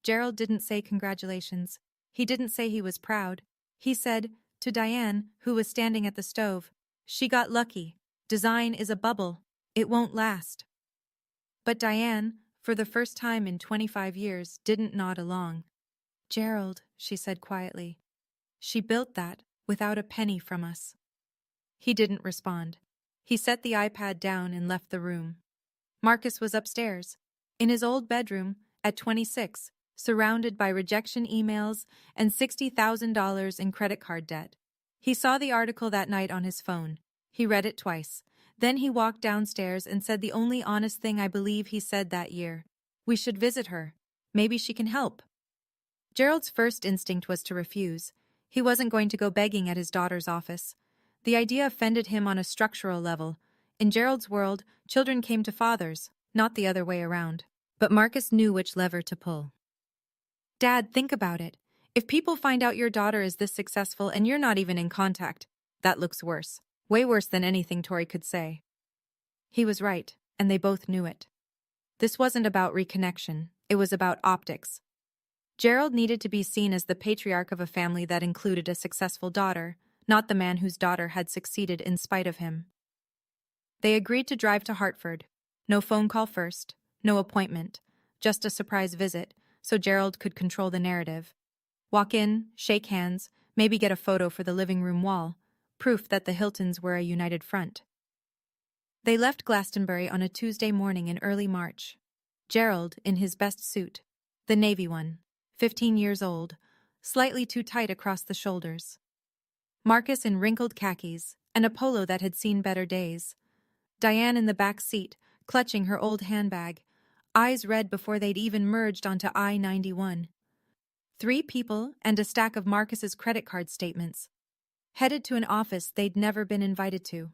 Gerald didn't say congratulations. He didn't say he was proud. He said, to Diane, who was standing at the stove, "She got lucky. Design is a bubble. It won't last." But Diane, for the first time in 25 years, didn't nod along. "Gerald," she said quietly, "she built that without a penny from us." He didn't respond. He set the iPad down and left the room. Marcus was upstairs, in his old bedroom, at 26, surrounded by rejection emails and $60,000 in credit card debt. He saw the article that night on his phone. He read it twice. Then he walked downstairs and said the only honest thing I believe he said that year. "We should visit her. Maybe she can help." Gerald's first instinct was to refuse. He wasn't going to go begging at his daughter's office. The idea offended him on a structural level. In Gerald's world, children came to fathers, not the other way around. But Marcus knew which lever to pull. "Dad, think about it. If people find out your daughter is this successful and you're not even in contact, that looks worse. Way worse than anything Tori could say." He was right, and they both knew it. This wasn't about reconnection. It was about optics. Gerald needed to be seen as the patriarch of a family that included a successful daughter, not the man whose daughter had succeeded in spite of him. They agreed to drive to Hartford. No phone call first, no appointment, just a surprise visit, so Gerald could control the narrative. Walk in, shake hands, maybe get a photo for the living room wall, proof that the Hiltons were a united front. They left Glastonbury on a Tuesday morning in early March. Gerald in his best suit, the navy one, 15 years old, slightly too tight across the shoulders. Marcus in wrinkled khakis and a polo that had seen better days. Diane in the back seat, clutching her old handbag, eyes red before they'd even merged onto I-91. 3 people and a stack of Marcus's credit card statements. Headed to an office they'd never been invited to.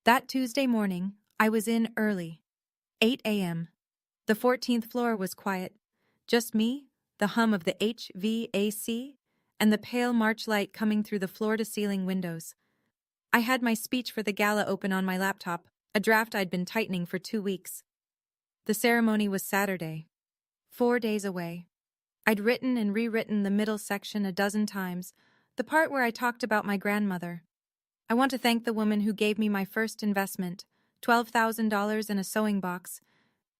That Tuesday morning, I was in early. 8 a.m. The 14th floor was quiet. Just me, the hum of the HVAC, and the pale March light coming through the floor-to-ceiling windows. I had my speech for the gala open on my laptop, a draft I'd been tightening for 2 weeks. The ceremony was Saturday, 4 days away. I'd written and rewritten the middle section a dozen times, the part where I talked about my grandmother. I want to thank the woman who gave me my first investment, $12,000 in a sewing box,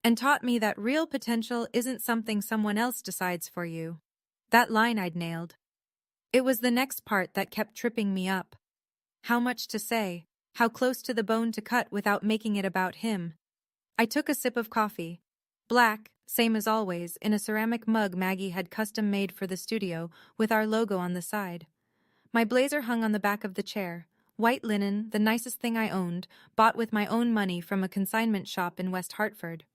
and taught me that real potential isn't something someone else decides for you. That line I'd nailed. It was the next part that kept tripping me up. How much to say, how close to the bone to cut without making it about him. I took a sip of coffee. Black, same as always, in a ceramic mug Maggie had custom made for the studio with our logo on the side. My blazer hung on the back of the chair. White linen, the nicest thing I owned, bought with my own money from a consignment shop in West Hartford.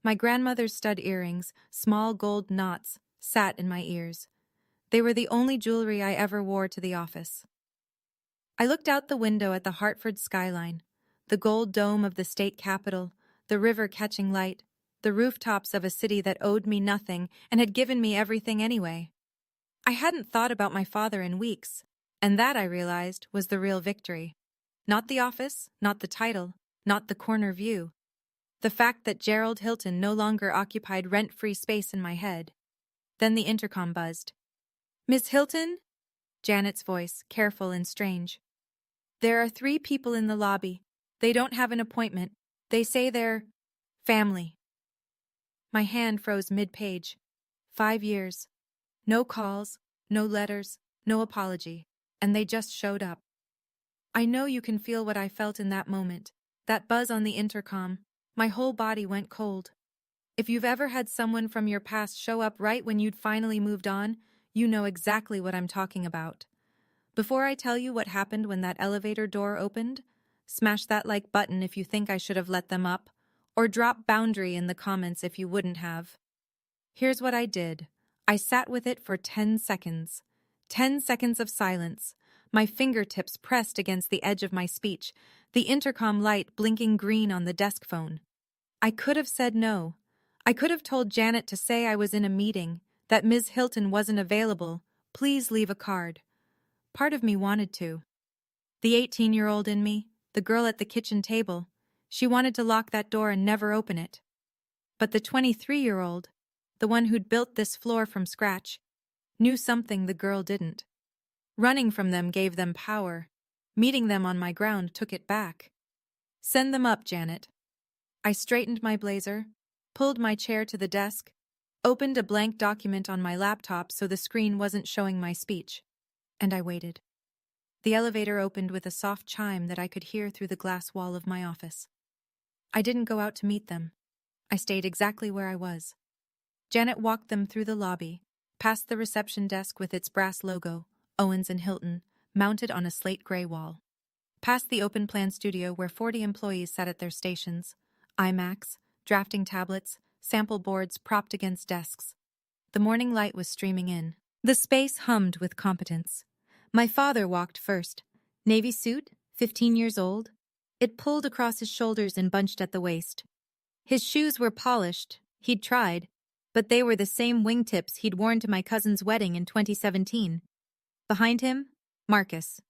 My grandmother's stud earrings, small gold knots, sat in my ears. They were the only jewelry I ever wore to the office. I looked out the window at the Hartford skyline, the gold dome of the state capitol, the river catching light, the rooftops of a city that owed me nothing and had given me everything anyway. I hadn't thought about my father in weeks, and that, I realized, was the real victory. Not the office, not the title, not the corner view. The fact that Gerald Hilton no longer occupied rent-free space in my head. Then the intercom buzzed. "Miss Hilton?" Janet's voice, careful and strange. "There are 3 people in the lobby. They don't have an appointment. They say they're family." My hand froze mid-page. 5 years. No calls, no letters, no apology. And they just showed up. I know you can feel what I felt in that moment. That buzz on the intercom. My whole body went cold. If you've ever had someone from your past show up right when you'd finally moved on, you know exactly what I'm talking about. Before I tell you what happened when that elevator door opened, smash that like button if you think I should have let them up, or drop boundary in the comments if you wouldn't have. Here's what I did. I sat with it for 10 seconds. 10 seconds of silence, my fingertips pressed against the edge of my speech, the intercom light blinking green on the desk phone. I could have said no. I could have told Janet to say I was in a meeting, that Ms. Hilton wasn't available, please leave a card. Part of me wanted to. The 18-year-old in me, the girl at the kitchen table, she wanted to lock that door and never open it. But the 23-year-old, the one who'd built this floor from scratch, knew something the girl didn't. Running from them gave them power. Meeting them on my ground took it back. Send them up, Janet. I straightened my blazer, pulled my chair to the desk, opened a blank document on my laptop so the screen wasn't showing my speech, and I waited. The elevator opened with a soft chime that I could hear through the glass wall of my office. I didn't go out to meet them. I stayed exactly where I was. Janet walked them through the lobby, past the reception desk with its brass logo, Owens and Hilton, mounted on a slate gray wall. Past the open-plan studio where 40 employees sat at their stations, iMacs, drafting tablets, sample boards propped against desks. The morning light was streaming in. The space hummed with competence. My father walked first. Navy suit, 15 years old. It pulled across his shoulders and bunched at the waist. His shoes were polished. He'd tried. But they were the same wingtips he'd worn to my cousin's wedding in 2017. Behind him, Marcus.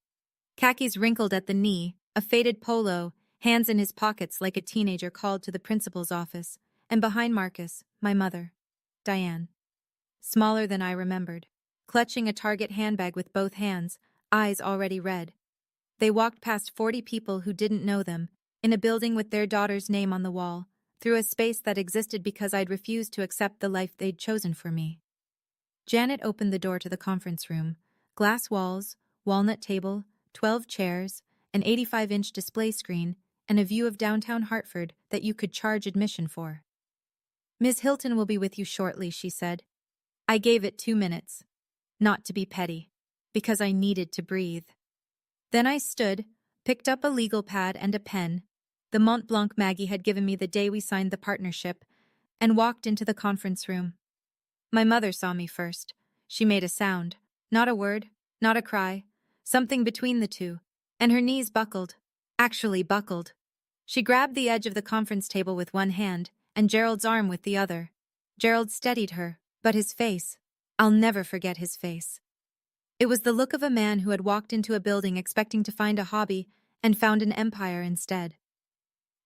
Khakis wrinkled at the knee, a faded polo, hands in his pockets like a teenager called to the principal's office, and behind Marcus, my mother, Diane. Smaller than I remembered, clutching a Target handbag with both hands, eyes already red. They walked past 40 people who didn't know them, in a building with their daughter's name on the wall, through a space that existed because I'd refused to accept the life they'd chosen for me. Janet opened the door to the conference room. Glass walls, walnut table, 12 chairs, an 85-inch display screen, and a view of downtown Hartford that you could charge admission for. "Ms. Hilton will be with you shortly," she said. I gave it 2 minutes. Not to be petty, because I needed to breathe. Then I stood, picked up a legal pad and a pen, the Mont Blanc Maggie had given me the day we signed the partnership, and walked into the conference room. My mother saw me first. She made a sound. Not a word, not a cry. Something between the two. And her knees buckled. Actually buckled. She grabbed the edge of the conference table with one hand, and Gerald's arm with the other. Gerald steadied her, but his face. I'll never forget his face. It was the look of a man who had walked into a building expecting to find a hobby and found an empire instead.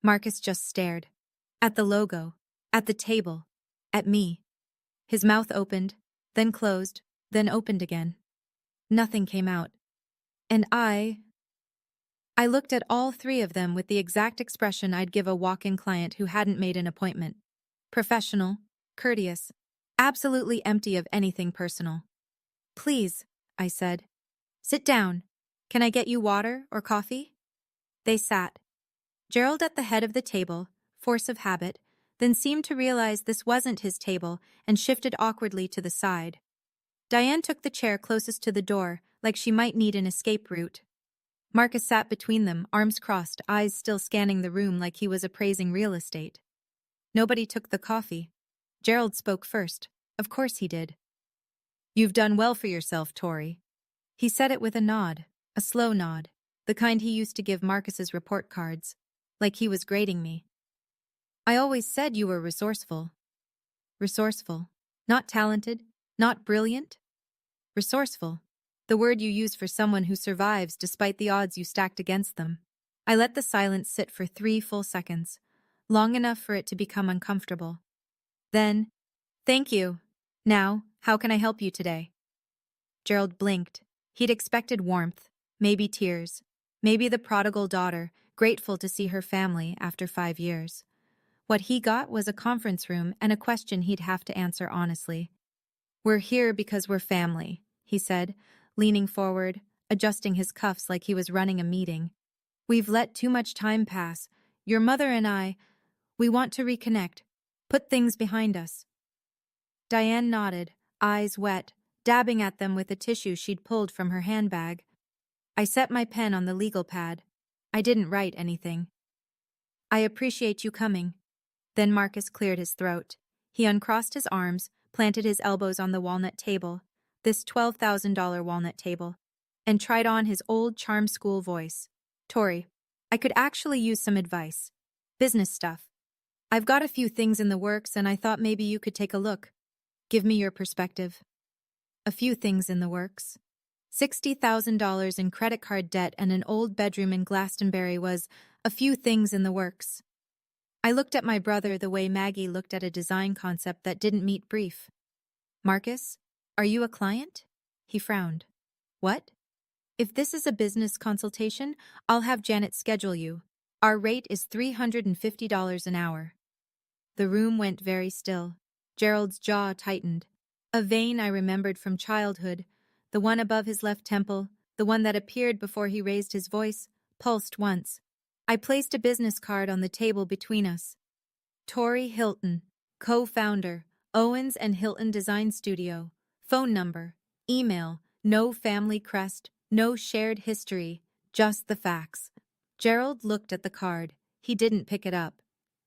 Marcus just stared. At the logo. At the table. At me. His mouth opened, then closed, then opened again. Nothing came out. And I looked at all 3 of them with the exact expression I'd give a walk-in client who hadn't made an appointment. Professional, courteous, absolutely empty of anything personal. "Please," I said. Sit down. Can I get you water or coffee? They sat. Gerald at the head of the table, force of habit, then seemed to realize this wasn't his table and shifted awkwardly to the side. Diane took the chair closest to the door, like she might need an escape route. Marcus sat between them, arms crossed, eyes still scanning the room like he was appraising real estate. Nobody took the coffee. Gerald spoke first. Of course he did. You've done well for yourself, Tori. He said it with a nod, a slow nod, the kind he used to give Marcus's report cards, like he was grading me. I always said you were resourceful. Resourceful. Not talented, not brilliant. Resourceful. The word you use for someone who survives despite the odds you stacked against them. I let the silence sit for 3 full seconds, long enough for it to become uncomfortable. Then, thank you. Now, how can I help you today? Gerald blinked. He'd expected warmth, maybe tears, maybe the prodigal daughter, grateful to see her family after 5 years. What he got was a conference room and a question he'd have to answer honestly. We're here because we're family, he said, leaning forward, adjusting his cuffs like he was running a meeting. We've let too much time pass. Your mother and I, we want to reconnect, put things behind us. Diane nodded, eyes wet, dabbing at them with a tissue she'd pulled from her handbag. I set my pen on the legal pad. I didn't write anything. I appreciate you coming. Then Marcus cleared his throat. He uncrossed his arms, planted his elbows on the walnut table, this $12,000 walnut table, and tried on his old charm school voice. Tori, I could actually use some advice. Business stuff. I've got a few things in the works and I thought maybe you could take a look. Give me your perspective. A few things in the works. $60,000 in credit card debt and an old bedroom in Glastonbury was a few things in the works. I looked at my brother the way Maggie looked at a design concept that didn't meet brief. Marcus, are you a client? He frowned. What? If this is a business consultation, I'll have Janet schedule you. Our rate is $350 an hour. The room went very still. Gerald's jaw tightened. A vein I remembered from childhood, the one above his left temple, the one that appeared before he raised his voice, pulsed once. I placed a business card on the table between us. Tori Hilton, co-founder, Owens and Hilton Design Studio. Phone number, email, no family crest, no shared history, just the facts. Gerald looked at the card. He didn't pick it up.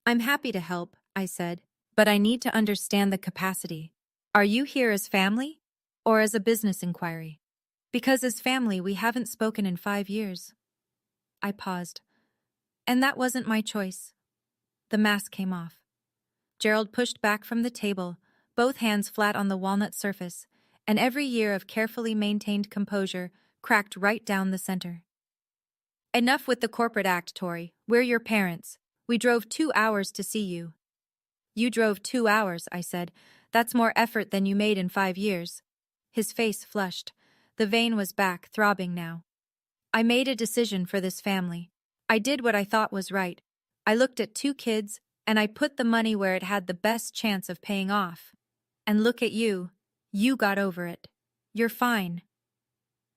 I'm happy to help, I said, but I need to understand the capacity. Are you here as family or as a business inquiry? Because as family, we haven't spoken in 5 years. I paused. And that wasn't my choice. The mask came off. Gerald pushed back from the table, both hands flat on the walnut surface, and every year of carefully maintained composure cracked right down the center. Enough with the corporate act, Tori. We're your parents. We drove 2 hours to see you. You drove 2 hours, I said. That's more effort than you made in 5 years. His face flushed. The vein was back, throbbing now. I made a decision for this family. I did what I thought was right. I looked at 2 kids, and I put the money where it had the best chance of paying off. And look at you. You got over it. You're fine.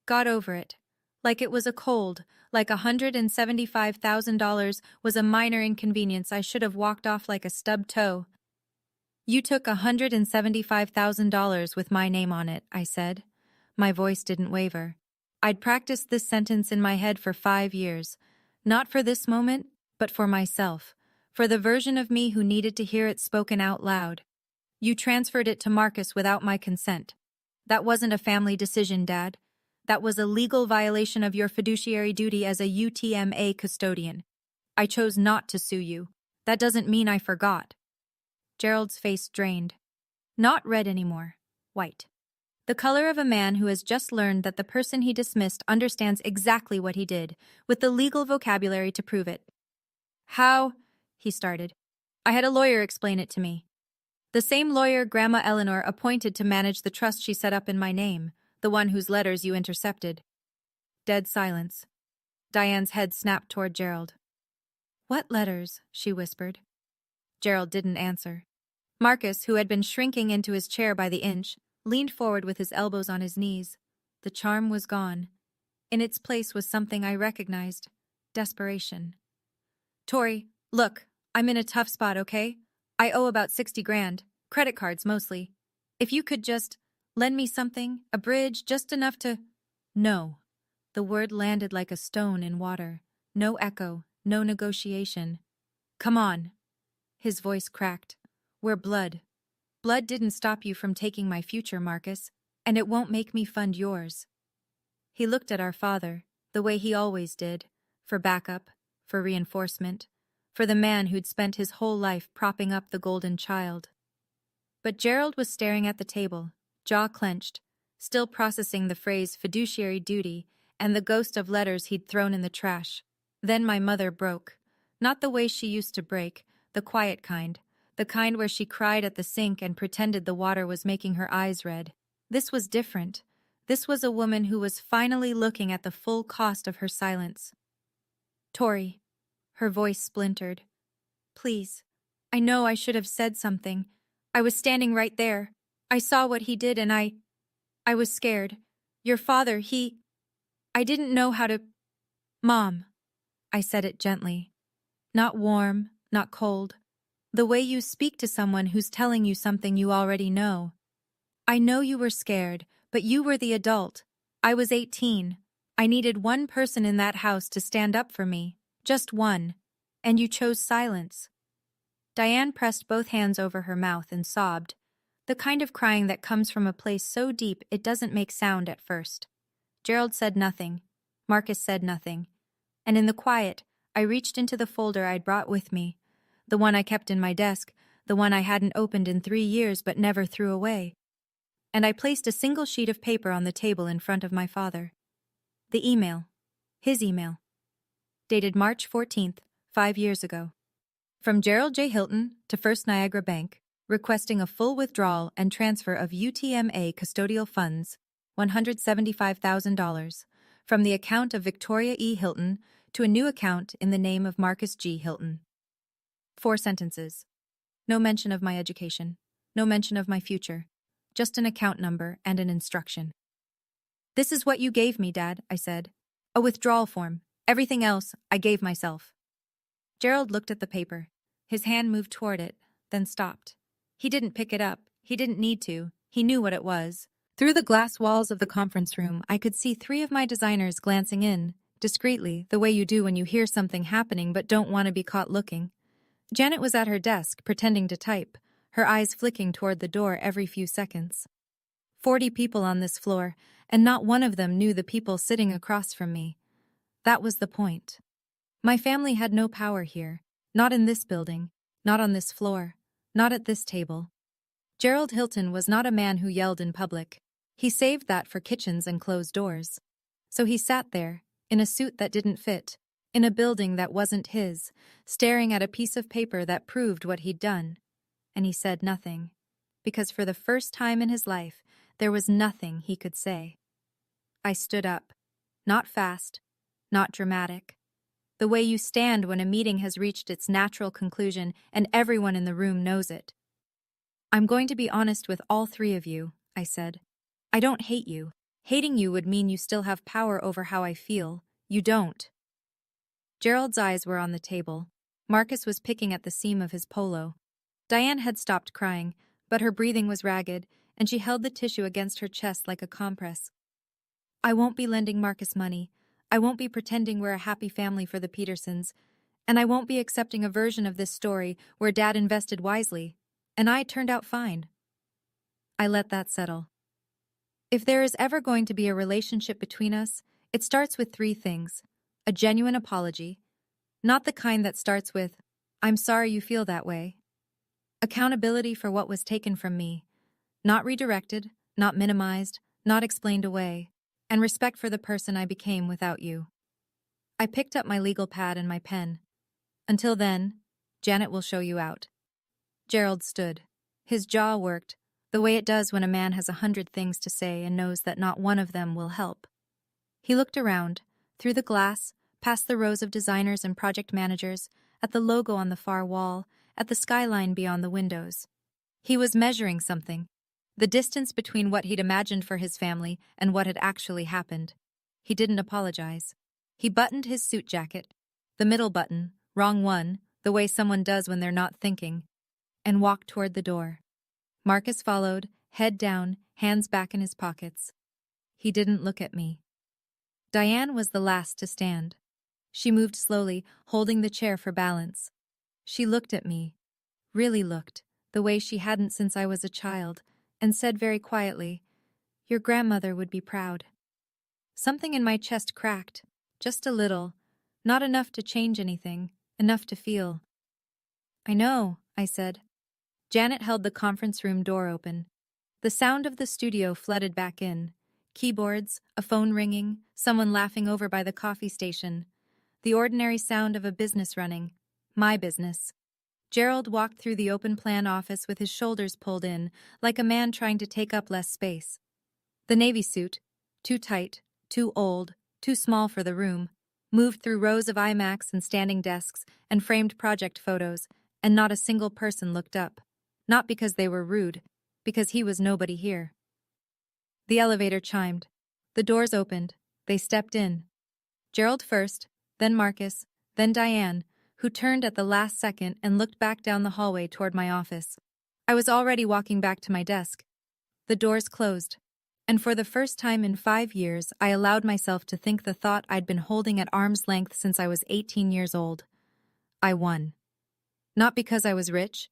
Got over it. Like it was a cold, like $175,000 was a minor inconvenience I should have walked off like a stubbed toe. You took $175,000 with my name on it, I said. My voice didn't waver. I'd practiced this sentence in my head for 5 years. Not for this moment, but for myself. For the version of me who needed to hear it spoken out loud. You transferred it to Marcus without my consent. That wasn't a family decision, Dad. That was a legal violation of your fiduciary duty as a UTMA custodian. I chose not to sue you. That doesn't mean I forgot. Gerald's face drained. Not red anymore. White. The color of a man who has just learned that the person he dismissed understands exactly what he did, with the legal vocabulary to prove it. How? He started. I had a lawyer explain it to me. The same lawyer Grandma Eleanor appointed to manage the trust she set up in my name, the one whose letters you intercepted. Dead silence. Diane's head snapped toward Gerald. What letters? She whispered. Gerald didn't answer. Marcus, who had been shrinking into his chair by the inch, leaned forward with his elbows on his knees. The charm was gone. In its place was something I recognized. Desperation. Tori, look, I'm in a tough spot, okay? I owe about 60 grand. Credit cards, mostly. If you could just lend me something, a bridge, just enough to… No. The word landed like a stone in water. No echo, no negotiation. Come on. His voice cracked. We're blood. Blood didn't stop you from taking my future, Marcus, and it won't make me fund yours. He looked at our father, the way he always did, for backup, for reinforcement, for the man who'd spent his whole life propping up the golden child. But Gerald was staring at the table, jaw clenched, still processing the phrase fiduciary duty and the ghost of letters he'd thrown in the trash. Then my mother broke. Not the way she used to break, the quiet kind, the kind where she cried at the sink and pretended the water was making her eyes red. This was different. This was a woman who was finally looking at the full cost of her silence. Tori. Her voice splintered. Please. I know I should have said something. I was standing right there. I saw what he did and I was scared. Your father, I didn't know how to… Mom. I said it gently. Not warm, not cold. The way you speak to someone who's telling you something you already know. I know you were scared, but you were the adult. I was 18. I needed one person in that house to stand up for me. Just one. And you chose silence. Diane pressed both hands over her mouth and sobbed, the kind of crying that comes from a place so deep it doesn't make sound at first. Gerald said nothing. Marcus said nothing. And in the quiet, I reached into the folder I'd brought with me, the one I kept in my desk, the one I hadn't opened in 3 years but never threw away. And I placed a single sheet of paper on the table in front of my father. The email. His email. Dated March 14th, 5 years ago. From Gerald J. Hilton to First Niagara Bank, requesting a full withdrawal and transfer of UTMA custodial funds, $175,000, from the account of Victoria E. Hilton to a new account in the name of Marcus G. Hilton. 4 sentences. No mention of my education. No mention of my future. Just an account number and an instruction. This is what you gave me, Dad, I said. A withdrawal form. Everything else, I gave myself. Gerald looked at the paper. His hand moved toward it, then stopped. He didn't pick it up. He didn't need to. He knew what it was. Through the glass walls of the conference room, I could see 3 of my designers glancing in, discreetly, the way you do when you hear something happening but don't want to be caught looking. Janet was at her desk, pretending to type, her eyes flicking toward the door every few seconds. 40 people on this floor, and not one of them knew the people sitting across from me. That was the point. My family had no power here, not in this building, not on this floor, not at this table. Gerald Hilton was not a man who yelled in public. He saved that for kitchens and closed doors. So he sat there, in a suit that didn't fit, in a building that wasn't his, staring at a piece of paper that proved what he'd done. And he said nothing, because for the first time in his life, there was nothing he could say. I stood up. Not fast, not dramatic. The way you stand when a meeting has reached its natural conclusion and everyone in the room knows it. I'm going to be honest with all 3 of you, I said. I don't hate you. Hating you would mean you still have power over how I feel. You don't. Gerald's eyes were on the table. Marcus was picking at the seam of his polo. Diane had stopped crying, but her breathing was ragged, and she held the tissue against her chest like a compress. I won't be lending Marcus money. I won't be pretending we're a happy family for the Petersons. And I won't be accepting a version of this story where Dad invested wisely, and I turned out fine. I let that settle. If there is ever going to be a relationship between us, it starts with 3 things. A genuine apology. Not the kind that starts with, I'm sorry you feel that way. Accountability for what was taken from me. Not redirected, not minimized, not explained away. And respect for the person I became without you. I picked up my legal pad and my pen. Until then, Janet will show you out. Gerald stood. His jaw worked, the way it does when a man has 100 things to say and knows that not one of them will help. He looked around, through the glass, past the rows of designers and project managers, at the logo on the far wall, at the skyline beyond the windows. He was measuring something. The distance between what he'd imagined for his family and what had actually happened. He didn't apologize. He buttoned his suit jacket, the middle button, wrong one, the way someone does when they're not thinking, and walked toward the door. Marcus followed, head down, hands back in his pockets. He didn't look at me. Diane was the last to stand. She moved slowly, holding the chair for balance. She looked at me, really looked, the way she hadn't since I was a child, and said very quietly, "Your grandmother would be proud." Something in my chest cracked, just a little, not enough to change anything, enough to feel. "I know," I said. Janet held the conference room door open. The sound of the studio flooded back in. Keyboards, a phone ringing, someone laughing over by the coffee station. The ordinary sound of a business running. My business. Gerald walked through the open-plan office with his shoulders pulled in, like a man trying to take up less space. The navy suit, too tight, too old, too small for the room, moved through rows of iMacs and standing desks and framed project photos, and not a single person looked up. Not because they were rude, because he was nobody here. The elevator chimed. The doors opened. They stepped in. Gerald first, then Marcus, then Diane, who turned at the last second and looked back down the hallway toward my office. I was already walking back to my desk. The doors closed. And for the first time in 5 years, I allowed myself to think the thought I'd been holding at arm's length since I was 18 years old. I won. Not because I was rich.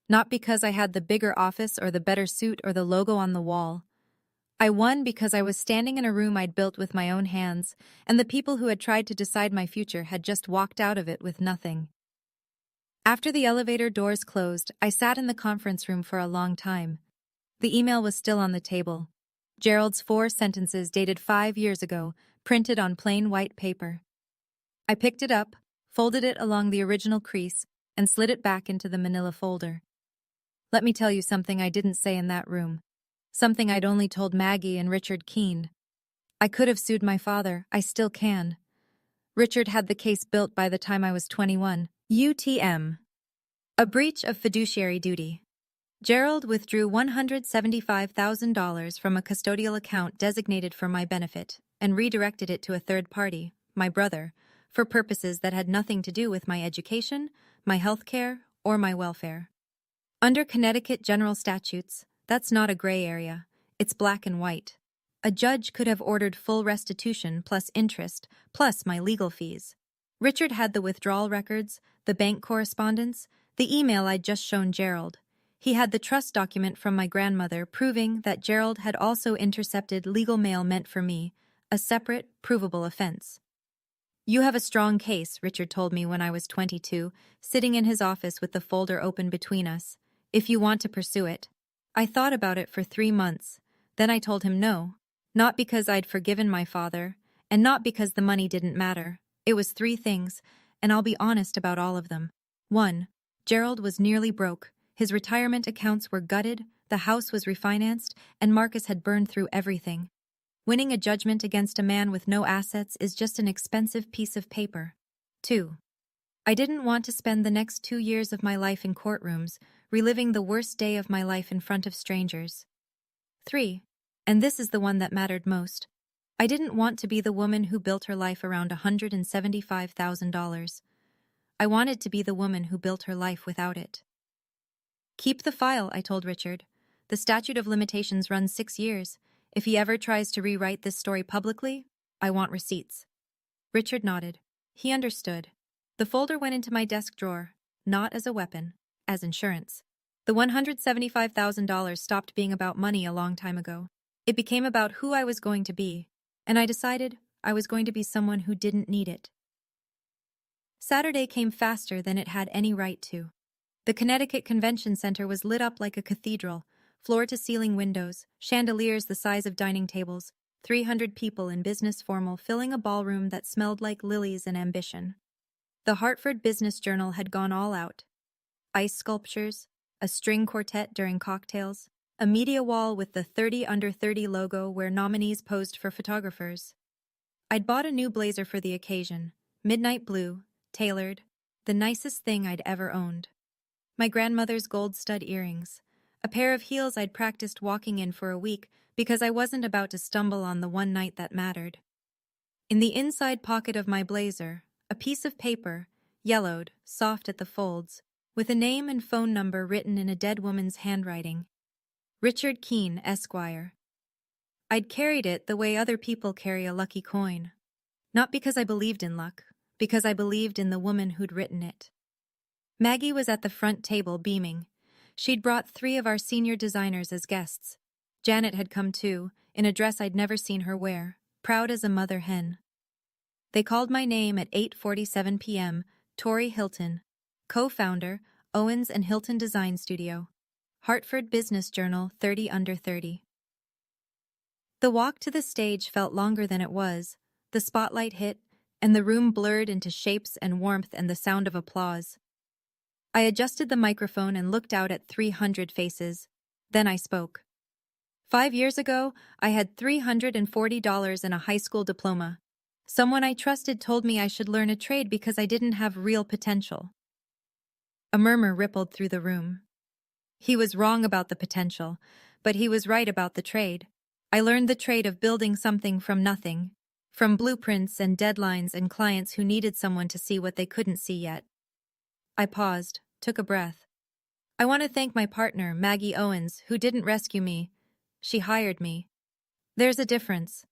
Not because I had the bigger office or the better suit or the logo on the wall. I won because I was standing in a room I'd built with my own hands, and the people who had tried to decide my future had just walked out of it with nothing. After the elevator doors closed, I sat in the conference room for a long time. The email was still on the table. Gerald's 4 sentences dated 5 years ago, printed on plain white paper. I picked it up, folded it along the original crease, and slid it back into the manila folder. Let me tell you something I didn't say in that room. Something I'd only told Maggie and Richard Keene. I could have sued my father, I still can. Richard had the case built by the time I was 21. UTM. A breach of fiduciary duty. Gerald withdrew $175,000 from a custodial account designated for my benefit and redirected it to a third party, my brother, for purposes that had nothing to do with my education, my health care, or my welfare. Under Connecticut general statutes, that's not a gray area, it's black and white. A judge could have ordered full restitution plus interest, plus my legal fees. Richard had the withdrawal records, the bank correspondence, the email I'd just shown Gerald. He had the trust document from my grandmother proving that Gerald had also intercepted legal mail meant for me, a separate, provable offense. "You have a strong case," Richard told me when I was 22, sitting in his office with the folder open between us, "if you want to pursue it." I thought about it for 3 months. Then I told him no. Not because I'd forgiven my father, and not because the money didn't matter. It was 3 things, and I'll be honest about all of them. 1. Gerald was nearly broke. His retirement accounts were gutted, the house was refinanced, and Marcus had burned through everything. Winning a judgment against a man with no assets is just an expensive piece of paper. 2. I didn't want to spend the next 2 years of my life in courtrooms, reliving the worst day of my life in front of strangers. 3. And this is the one that mattered most. I didn't want to be the woman who built her life around $175,000. I wanted to be the woman who built her life without it. "Keep the file," I told Richard. "The statute of limitations runs 6 years. If he ever tries to rewrite this story publicly, I want receipts." Richard nodded. He understood. The folder went into my desk drawer, not as a weapon, as insurance. The $175,000 stopped being about money a long time ago. It became about who I was going to be, and I decided I was going to be someone who didn't need it. Saturday came faster than it had any right to. The Connecticut Convention Center was lit up like a cathedral, floor-to-ceiling windows, chandeliers the size of dining tables, 300 people in business formal filling a ballroom that smelled like lilies and ambition. The Hartford Business Journal had gone all out. Ice sculptures, a string quartet during cocktails, a media wall with the 30 under 30 logo where nominees posed for photographers. I'd bought a new blazer for the occasion, midnight blue, tailored, the nicest thing I'd ever owned. My grandmother's gold stud earrings, A pair of heels I'd practiced walking in for a week because I wasn't about to stumble on the one night that mattered. In the inside pocket of my blazer, a piece of paper, yellowed, soft at the folds, with a name and phone number written in a dead woman's handwriting. Richard Keene, Esquire. I'd carried it the way other people carry a lucky coin. Not because I believed in luck, because I believed in the woman who'd written it. Maggie was at the front table beaming. She'd brought 3 of our senior designers as guests. Janet had come too, in a dress I'd never seen her wear, proud as a mother hen. They called my name at 8:47 p.m., Tori Hilton, co-founder, Owens and Hilton Design Studio. Hartford Business Journal, 30 under 30. The walk to the stage felt longer than it was. The spotlight hit, and the room blurred into shapes and warmth and the sound of applause. I adjusted the microphone and looked out at 300 faces. Then I spoke. 5 years ago, I had $340 and a high school diploma. Someone I trusted told me I should learn a trade because I didn't have real potential. A murmur rippled through the room. He was wrong about the potential, but he was right about the trade. I learned the trade of building something from nothing, from blueprints and deadlines and clients who needed someone to see what they couldn't see yet. I paused, took a breath. I want to thank my partner, Maggie Owens, who didn't rescue me. She hired me. There's a difference.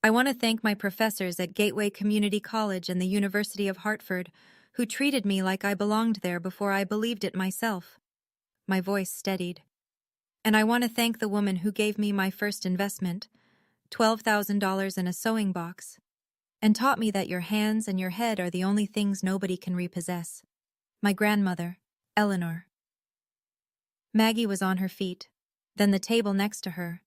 I want to thank my professors at Gateway Community College and the University of Hartford, who treated me like I belonged there before I believed it myself. My voice steadied. And I want to thank the woman who gave me my first investment, $12,000 in a sewing box, and taught me that your hands and your head are the only things nobody can repossess. My grandmother, Eleanor. Maggie was on her feet, then the table next to her,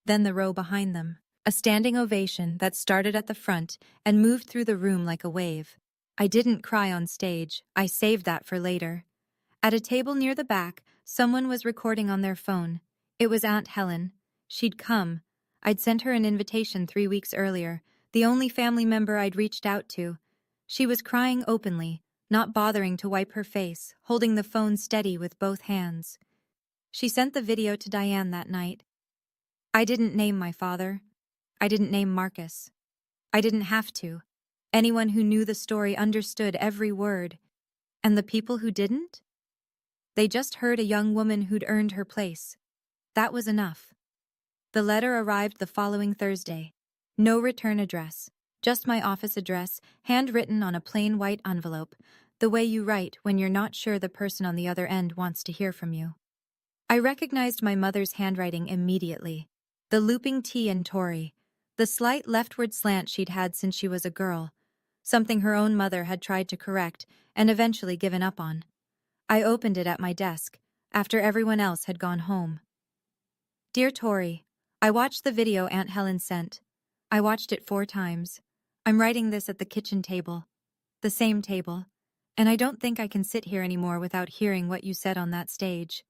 then the row behind them. A standing ovation that started at the front and moved through the room like a wave. I didn't cry on stage. I saved that for later. At a table near the back, someone was recording on their phone. It was Aunt Helen. She'd come. I'd sent her an invitation 3 weeks earlier, the only family member I'd reached out to. She was crying openly, not bothering to wipe her face, holding the phone steady with both hands. She sent the video to Diane that night. I didn't name my father. I didn't name Marcus. I didn't have to. Anyone who knew the story understood every word. And the people who didn't? They just heard a young woman who'd earned her place. That was enough. The letter arrived the following Thursday. No return address. Just my office address, handwritten on a plain white envelope, the way you write when you're not sure the person on the other end wants to hear from you. I recognized my mother's handwriting immediately. The looping T in Tori. The slight leftward slant she'd had since she was a girl, something her own mother had tried to correct and eventually given up on. I opened it at my desk, after everyone else had gone home. Dear Tori, I watched the video Aunt Helen sent. I watched it 4 times. I'm writing this at the kitchen table. The same table. And I don't think I can sit here anymore without hearing what you said on that stage.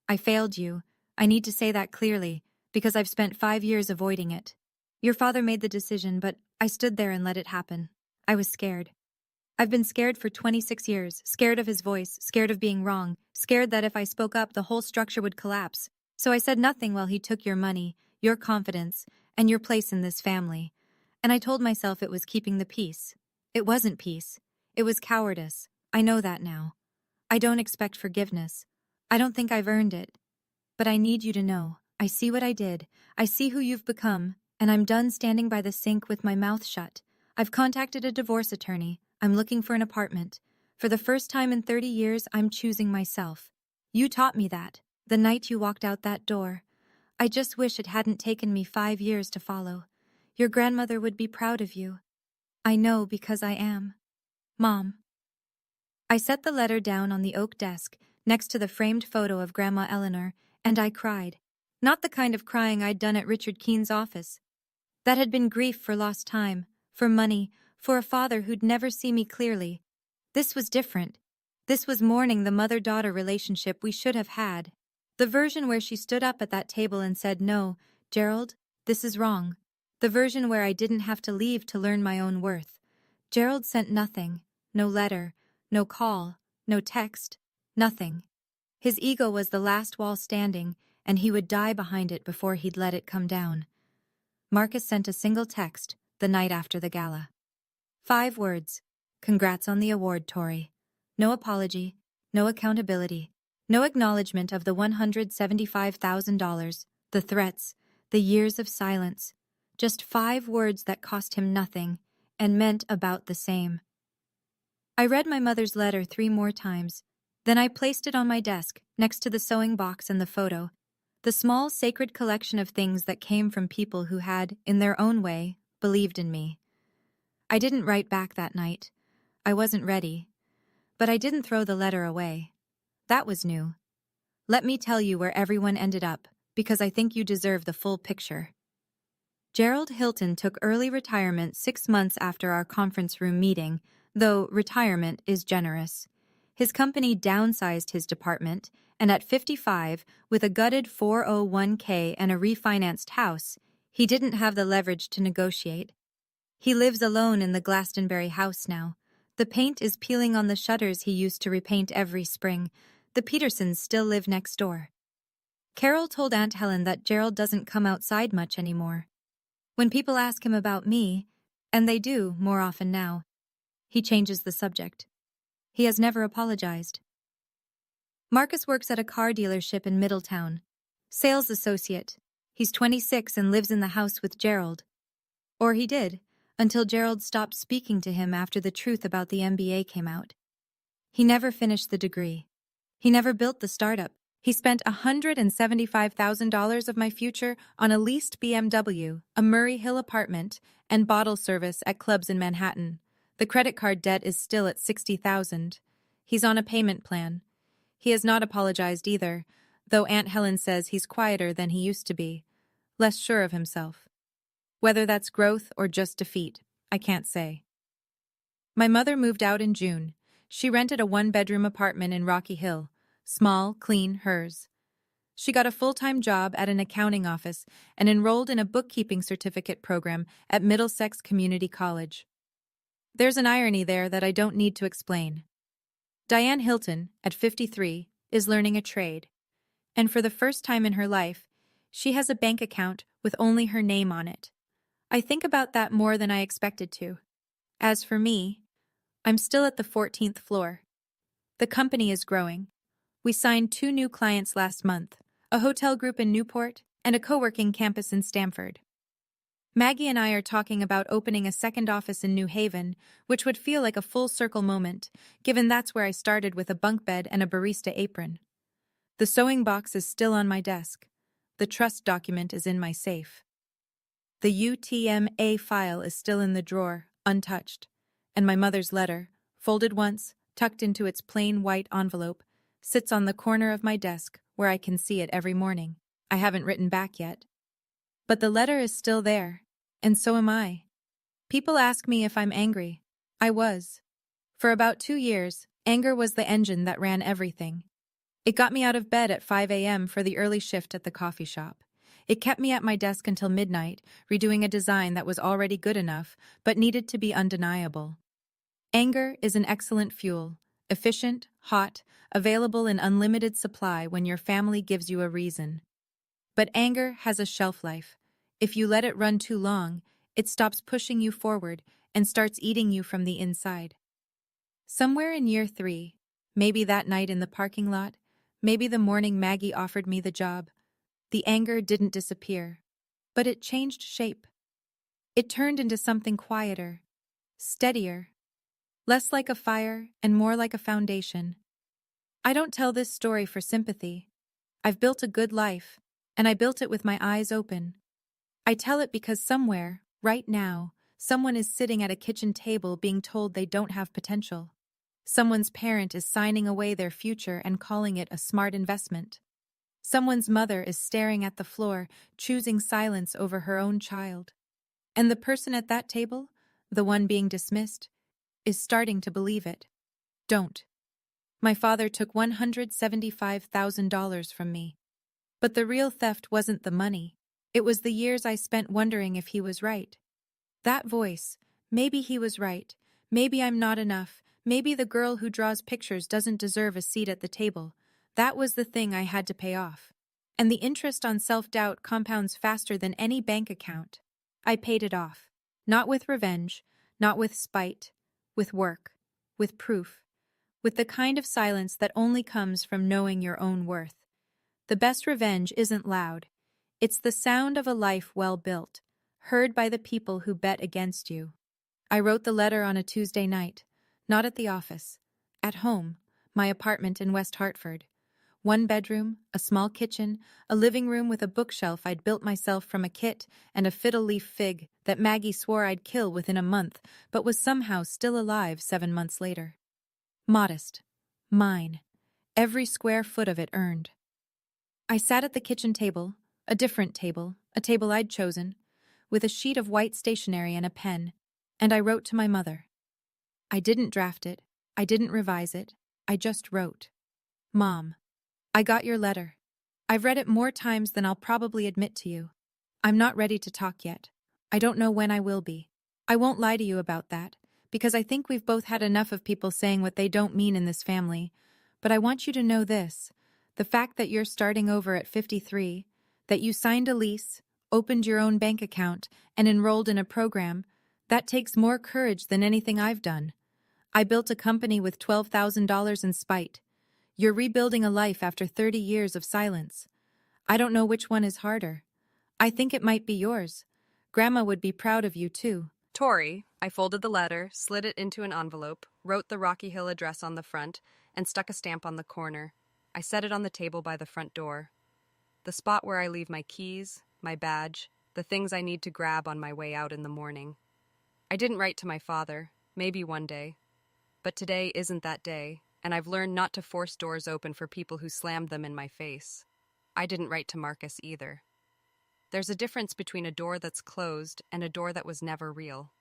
I failed you. I need to say that clearly, because I've spent 5 years avoiding it. Your father made the decision, but I stood there and let it happen. I was scared. I've been scared for 26 years, scared of his voice, scared of being wrong, scared that if I spoke up, the whole structure would collapse. So I said nothing while he took your money, your confidence, and your place in this family. And I told myself it was keeping the peace. It wasn't peace. It was cowardice. I know that now. I don't expect forgiveness. I don't think I've earned it. But I need you to know. I see what I did. I see who you've become. And I'm done standing by the sink with my mouth shut. I've contacted a divorce attorney. I'm looking for an apartment. For the first time in 30 years, I'm choosing myself. You taught me that, the night you walked out that door. I just wish it hadn't taken me 5 years to follow. Your grandmother would be proud of you. I know because I am. Mom. I set the letter down on the oak desk, next to the framed photo of Grandma Eleanor, and I cried. Not the kind of crying I'd done at Richard Keene's office. That had been grief for lost time, for money, for a father who'd never see me clearly. This was different. This was mourning the mother-daughter relationship we should have had. The version where she stood up at that table and said, "No, Gerald, this is wrong." The version where I didn't have to leave to learn my own worth. Gerald sent nothing. No letter, no call, no text, nothing. His ego was the last wall standing, and he would die behind it before he'd let it come down. Marcus sent a single text the night after the gala. 5 words. Congrats on the award, Tori. No apology, no accountability, no acknowledgement of the $175,000, the threats, the years of silence. Just 5 words that cost him nothing and meant about the same. I read my mother's letter 3 more times. Then I placed it on my desk, next to the sewing box and the photo, the small sacred collection of things that came from people who had, in their own way, believed in me. I didn't write back that night. I wasn't ready. But I didn't throw the letter away. That was new. Let me tell you where everyone ended up, because I think you deserve the full picture. Gerald Hilton took early retirement 6 months after our conference room meeting, though retirement is generous. His company downsized his department, and at 55, with a gutted 401k and a refinanced house, he didn't have the leverage to negotiate. He lives alone in the Glastonbury house now. The paint is peeling on the shutters he used to repaint every spring. The Petersons still live next door. Carol told Aunt Helen that Gerald doesn't come outside much anymore. When people ask him about me, and they do more often now, he changes the subject. He has never apologized. Marcus works at a car dealership in Middletown. Sales associate. He's 26 and lives in the house with Gerald. Or he did, until Gerald stopped speaking to him after the truth about the MBA came out. He never finished the degree. He never built the startup. He spent $175,000 of my future on a leased BMW, a Murray Hill apartment, and bottle service at clubs in Manhattan. The credit card debt is still at $60,000. He's on a payment plan. He has not apologized either, though Aunt Helen says he's quieter than he used to be, less sure of himself. Whether that's growth or just defeat, I can't say. My mother moved out in June. She rented a 1-bedroom apartment in Rocky Hill. Small, clean, hers. She got a full-time job at an accounting office and enrolled in a bookkeeping certificate program at Middlesex Community College. There's an irony there that I don't need to explain. Diane Hilton, at 53, is learning a trade. And for the first time in her life, she has a bank account with only her name on it. I think about that more than I expected to. As for me, I'm still at the 14th floor. The company is growing. We signed 2 new clients last month, a hotel group in Newport and a co-working campus in Stamford. Maggie and I are talking about opening a second office in New Haven, which would feel like a full-circle moment, given that's where I started with a bunk bed and a barista apron. The sewing box is still on my desk. The trust document is in my safe. The UTMA file is still in the drawer, untouched, and my mother's letter, folded once, tucked into its plain white envelope, sits on the corner of my desk where I can see it every morning. I haven't written back yet. But the letter is still there, and so am I. People ask me if I'm angry. I was. For about 2 years, anger was the engine that ran everything. It got me out of bed at 5 a.m. for the early shift at the coffee shop. It kept me at my desk until midnight, redoing a design that was already good enough, but needed to be undeniable. Anger is an excellent fuel, efficient, hot, available in unlimited supply when your family gives you a reason. But anger has a shelf life. If you let it run too long, it stops pushing you forward and starts eating you from the inside. Somewhere in year 3, maybe that night in the parking lot, maybe the morning Maggie offered me the job, the anger didn't disappear, but it changed shape. It turned into something quieter, steadier, less like a fire and more like a foundation. I don't tell this story for sympathy. I've built a good life, and I built it with my eyes open. I tell it because somewhere, right now, someone is sitting at a kitchen table being told they don't have potential. Someone's parent is signing away their future and calling it a smart investment. Someone's mother is staring at the floor, choosing silence over her own child. And the person at that table, the one being dismissed, is starting to believe it. Don't. My father took $175,000 from me. But the real theft wasn't the money. It was the years I spent wondering if he was right. That voice, maybe he was right, maybe I'm not enough, maybe the girl who draws pictures doesn't deserve a seat at the table. That was the thing I had to pay off. And the interest on self-doubt compounds faster than any bank account. I paid it off. Not with revenge, not with spite, with work, with proof, with the kind of silence that only comes from knowing your own worth. The best revenge isn't loud. It's the sound of a life well built, heard by the people who bet against you. I wrote the letter on a Tuesday night, not at the office, at home, my apartment in West Hartford. One bedroom, a small kitchen, a living room with a bookshelf I'd built myself from a kit and a fiddle-leaf fig that Maggie swore I'd kill within a month, but was somehow still alive 7 months later. Modest. Mine. Every square foot of it earned. I sat at the kitchen table, a different table, a table I'd chosen, with a sheet of white stationery and a pen, and I wrote to my mother. I didn't draft it, I didn't revise it, I just wrote. Mom, I got your letter. I've read it more times than I'll probably admit to you. I'm not ready to talk yet. I don't know when I will be. I won't lie to you about that, because I think we've both had enough of people saying what they don't mean in this family. But I want you to know this. The fact that you're starting over at 53, that you signed a lease, opened your own bank account, and enrolled in a program, that takes more courage than anything I've done. I built a company with $12,000 in spite. You're rebuilding a life after 30 years of silence. I don't know which one is harder. I think it might be yours. Grandma would be proud of you, too. Tori, I folded the letter, slid it into an envelope, wrote the Rocky Hill address on the front, and stuck a stamp on the corner. I set it on the table by the front door. The spot where I leave my keys, my badge, the things I need to grab on my way out in the morning. I didn't write to my father, maybe one day. But today isn't that day, and I've learned not to force doors open for people who slammed them in my face. I didn't write to Marcus either. There's a difference between a door that's closed and a door that was never real.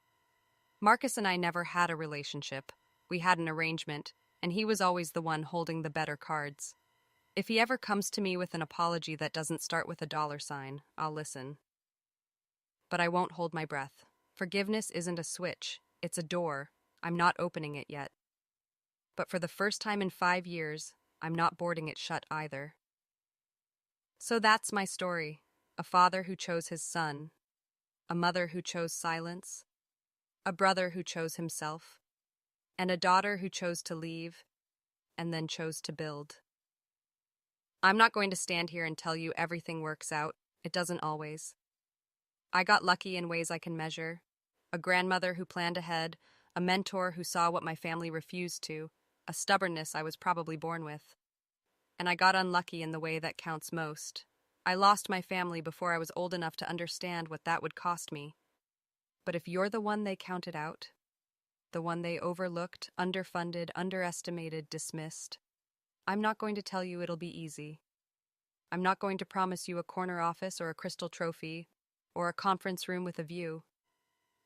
Marcus and I never had a relationship. We had an arrangement, and he was always the one holding the better cards. If he ever comes to me with an apology that doesn't start with a $sign, I'll listen. But I won't hold my breath. Forgiveness isn't a switch, it's a door. I'm not opening it yet. But for the first time in 5 years, I'm not boarding it shut either. So that's my story. A father who chose his son. A mother who chose silence. A brother who chose himself. And a daughter who chose to leave, and then chose to build. I'm not going to stand here and tell you everything works out. It doesn't always. I got lucky in ways I can measure. A grandmother who planned ahead, a mentor who saw what my family refused to, a stubbornness I was probably born with. And I got unlucky in the way that counts most. I lost my family before I was old enough to understand what that would cost me. But if you're the one they counted out, the one they overlooked, underfunded, underestimated, dismissed, I'm not going to tell you it'll be easy. I'm not going to promise you a corner office or a crystal trophy or a conference room with a view.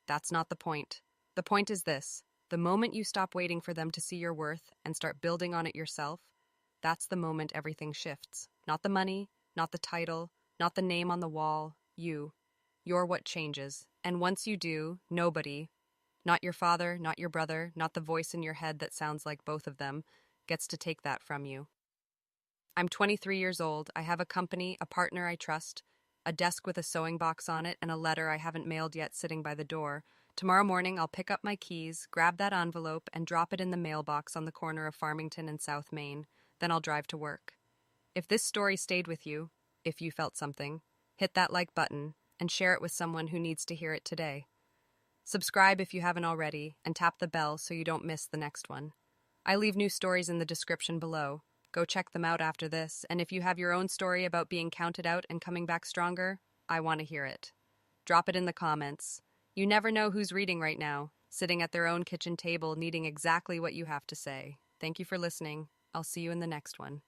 That's not the point. The point is this. The moment you stop waiting for them to see your worth and start building on it yourself, that's the moment everything shifts. Not the money, not the title, not the name on the wall, you. You're what changes. And once you do, nobody, not your father, not your brother, not the voice in your head that sounds like both of them, gets to take that from you. I'm 23 years old. I have a company, a partner I trust, a desk with a sewing box on it, and a letter I haven't mailed yet sitting by the door. Tomorrow morning, I'll pick up my keys, grab that envelope, and drop it in the mailbox on the corner of Farmington and South Main. Then I'll drive to work. If this story stayed with you, if you felt something, hit that like button and share it with someone who needs to hear it today. Subscribe if you haven't already, and tap the bell so you don't miss the next one. I leave new stories in the description below. Go check them out after this, and if you have your own story about being counted out and coming back stronger, I want to hear it. Drop it in the comments. You never know who's reading right now, sitting at their own kitchen table needing exactly what you have to say. Thank you for listening. I'll see you in the next one.